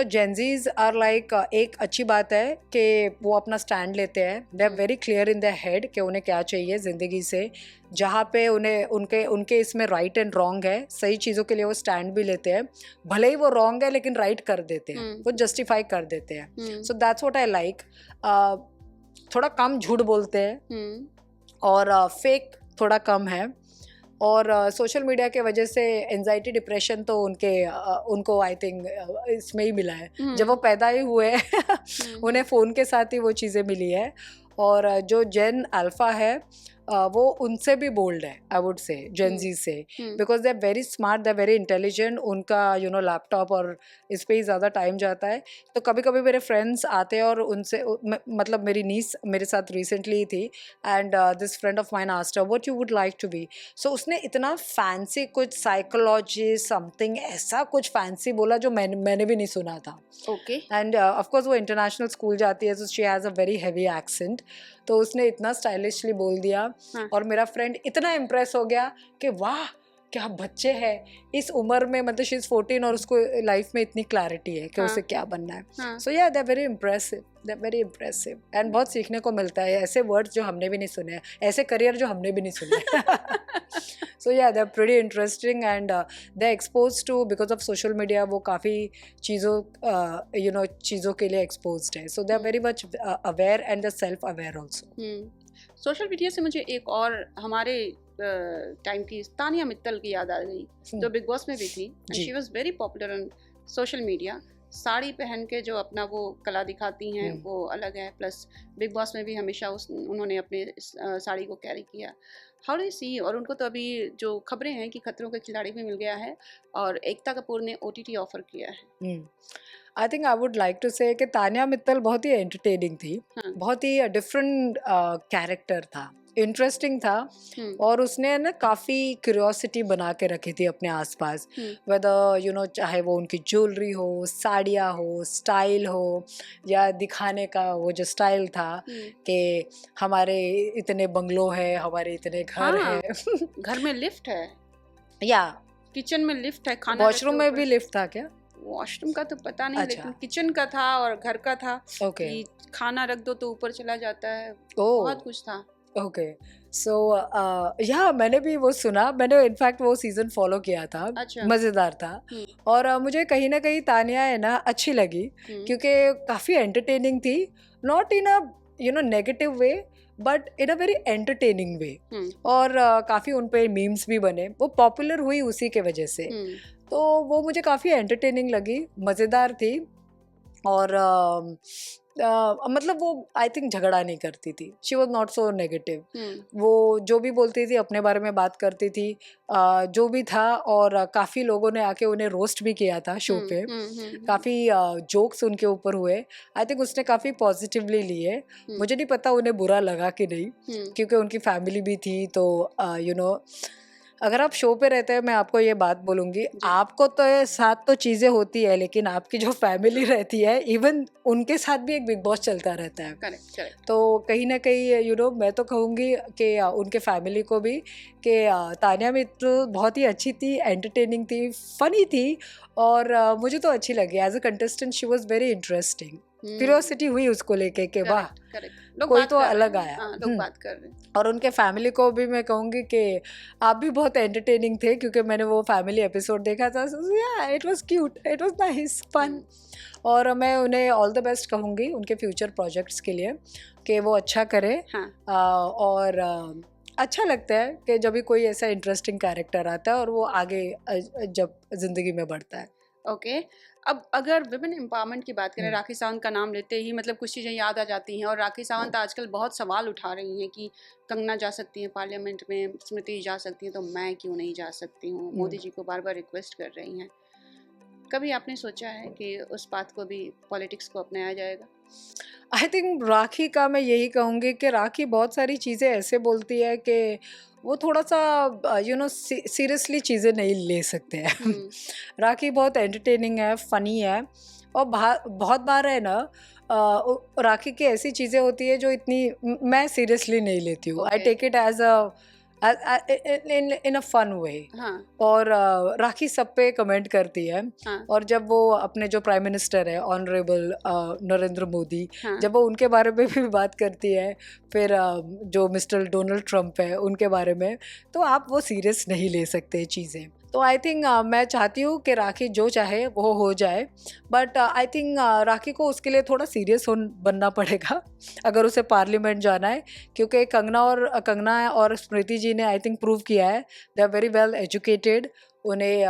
Gen Zs are like, एक अच्छी बात है कि वो अपना स्टैंड लेते हैं, they are very clear in their head कि उन्हें क्या चाहिए ज़िंदगी से। जहाँ पे उन्हें उनके इसमें राइट एंड रॉन्ग है, सही चीज़ों के लिए वो स्टैंड भी लेते हैं, भले ही वो रॉन्ग है लेकिन राइट कर देते हैं, वो जस्टिफाई कर देते हैं। So that's what I like. थोड़ा कम झूठ बोलते हैं, और फेक थोड़ा कम है, और सोशल मीडिया के वजह से एंजाइटी, डिप्रेशन तो उनको आई थिंक इसमें ही मिला है। जब वो पैदा ही हुए उन्हें फ़ोन के साथ ही वो चीज़ें मिली है। और जो जेन अल्फ़ा है, वो उनसे भी बोल्ड है, आई वुड से, जेन-ज़ी से, because they are very smart, they are very intelligent. उनका लैपटॉप और इस पे ही ज़्यादा टाइम जाता है। तो कभी कभी मेरे फ्रेंड्स आते हैं और उनसे, मतलब मेरी नीस मेरे साथ रिसेंटली थी, and this friend of mine asked her what you would like to be. So उसने इतना फैंसी कुछ साइकोलॉजी समथिंग ऐसा कुछ फैंसी बोला जो मैंने भी नहीं सुना था। ओके। एंड ऑफकोर्स वो इंटरनेशनल स्कूल जाती है, so she has a very heavy accent, तो उसने इतना स्टाइलिशली बोल दिया। और मेरा फ्रेंड इतना इम्प्रेस हो गया कि वाह क्या बच्चे हैं इस उम्र में, मतलब शी इज 14 और उसको लाइफ में इतनी क्लैरिटी है कि उसे क्या बनना है। सो या they are very impressive, they are very impressive, and बहुत सीखने को मिलता है, ऐसे वर्ड्स जो हमने भी नहीं सुने हैं, ऐसे करियर जो हमने भी नहीं सुने। सो या they are pretty interesting, and they are expose to, because of social media वो काफ़ी चीज़ों के लिए एक्सपोज्ड है। So they are very much aware and the self aware also. Social media से मुझे एक और हमारे टाइम की तानिया मित्तल की याद आ गई, जो बिग बॉस में भी थी, she was very popular on social media, sari पहन के जो अपना वो कला दिखाती हैं वो अलग है, प्लस बिग बॉस में भी हमेशा उन्होंने अपने साड़ी को कैरी किया। हाउ डू यू सी, और उनको तो अभी जो खबरें हैं कि खतरों के खिलाड़ी भी मिल गया है और एकता कपूर ने OTT ऑफर किया है। I think I would like to say कि तान्या मित्तल बहुत ही एंटरटेनिंग थी, हाँ। बहुत ही डिफरेंट कैरेक्टर था, इंटरेस्टिंग था, हम्म, और उसने ना काफ़ी क्यूरियोसिटी बना के रखी थी अपने आसपास, वेदर यू नो, चाहे वो उनकी ज्वेलरी हो, साड़ियाँ हो, स्टाइल हो, या दिखाने का वो जो स्टाइल था कि हमारे इतने बंगलो है, हमारे इतने घर हाँ, है। घर में लिफ्ट है, या किचन में लिफ्ट है, खाना वॉशरूम में भी लिफ्ट था क्या? वॉशरूम का तो पता नहीं, अच्छा। लेकिन किचन का था और घर का था ओके। कि खाना रख दो तो ऊपर चला जाता है, ओह, बहुत कुछ था। ओके। सो या मैंने भी वो सुना, मैंने इनफैक्ट वो सीजन फॉलो किया था, अच्छा। मज़ेदार था। और मुझे कहीं ना कहीं तानिया है ना अच्छी लगी, क्योंकि काफ़ी एंटरटेनिंग थी, not in a you know negative way, but in a very entertaining way. और काफ़ी उन पे मीम्स भी बने, वो पॉपुलर हुई उसी के वजह से। तो वो मुझे काफ़ी एंटरटेनिंग लगी, मज़ेदार थी, और मतलब वो आई थिंक झगड़ा नहीं करती थी, she was not so negative. वो जो भी बोलती थी अपने बारे में बात करती थी, जो भी था, और काफ़ी लोगों ने आके उन्हें रोस्ट भी किया था शो पे, काफ़ी जोक्स उनके ऊपर हुए, आई थिंक उसने काफ़ी पॉजिटिवली लिए। मुझे नहीं पता उन्हें बुरा लगा कि नहीं, क्योंकि उनकी फैमिली भी थी, तो यू नो अगर आप शो पे रहते हैं, मैं आपको ये बात बोलूँगी, आपको तो ये साथ तो चीज़ें होती है, लेकिन आपकी जो फैमिली रहती है, इवन उनके साथ भी एक बिग बॉस चलता रहता है। Correct, correct. तो कहीं ना कहीं यू नो मैं तो कहूँगी कि उनके फैमिली को भी कि तान्या मित्तल बहुत ही अच्छी थी, एंटरटेनिंग थी, फनी थी, और मुझे तो अच्छी लगी as a contestant. She was very interesting, curiosity हुई उसको लेके कि वाह, कोई तो अलग आया। लोग बात कर रहे हैं। और उनके फैमिली को भी मैं कहूँगी कि आप भी बहुत एंटरटेनिंग थे, क्योंकि मैंने वो फैमिली एपिसोड देखा था, it was cute, it was nice, fun. और मैं उन्हें ऑल द बेस्ट कहूँगी उनके फ्यूचर प्रोजेक्ट्स के लिए, कि वो अच्छा करे। और अच्छा लगता है कि जब भी कोई ऐसा इंटरेस्टिंग कैरेक्टर आता है और वो आगे जब ज़िंदगी में बढ़ता है। ओके। अब अगर विमेन एम्पावरमेंट की बात करें, राखी सावंत का नाम लेते ही मतलब कुछ चीज़ें याद आ जाती हैं, और राखी सावंत आजकल बहुत सवाल उठा रही हैं कि कंगना जा सकती हैं पार्लियामेंट में, स्मृति जा सकती हैं, तो मैं क्यों नहीं जा सकती हूँ, मोदी जी को बार बार रिक्वेस्ट कर रही हैं। कभी आपने सोचा है कि उस बात को भी, पॉलिटिक्स को अपनाया जाएगा? आई थिंक राखी का मैं यही कहूँगी कि राखी बहुत सारी चीज़ें ऐसे बोलती है कि वो थोड़ा सा यू नो सीरियसली चीज़ें नहीं ले सकते हैं। राखी बहुत एंटरटेनिंग है, फ़नी है, और बहुत बार है ना, राखी की ऐसी चीज़ें होती है जो इतनी मैं सीरियसली नहीं लेती हूँ। I take it as a in a fun way. और राखी सब पे कमेंट करती है। और जब वो अपने जो प्राइम मिनिस्टर है ऑनरेबल नरेंद्र मोदी, जब वो उनके बारे में भी बात करती है, फिर जो मिस्टर डोनाल्ड ट्रंप है उनके बारे में, तो आप वो सीरियस नहीं ले सकते चीज़ें। तो आई थिंक मैं चाहती हूँ कि राखी जो चाहे वो हो जाए, बट आई थिंक राखी को उसके लिए थोड़ा सीरियस बनना पड़ेगा अगर उसे पार्लियामेंट जाना है, क्योंकि कंगना और स्मृति जी ने आई थिंक प्रूव किया है, they are very well educated. उन्हें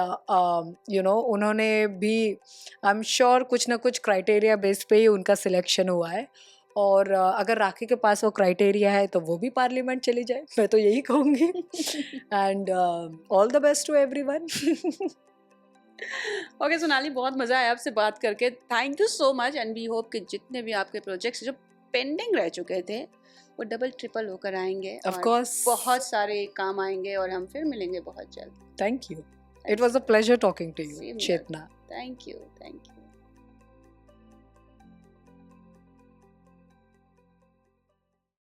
यू नो उन्होंने भी आई एम श्योर कुछ ना कुछ क्राइटेरिया बेस पे ही उनका सिलेक्शन हुआ है, और अगर राखी के पास वो क्राइटेरिया है तो वो भी पार्लियामेंट चली जाए, मैं तो यही कहूँगी। And all the best to everyone. Okay Sonali, बहुत मज़ा आया आपसे बात करके, thank you so much, and we hope कि जितने भी आपके प्रोजेक्ट्स जो पेंडिंग रह चुके थे वो डबल ट्रिपल होकर आएंगे, ऑफ कोर्स बहुत सारे काम आएंगे, और हम फिर मिलेंगे बहुत जल्द। Thank you, it was a pleasure talking to you Chetna. Thank you, thank you.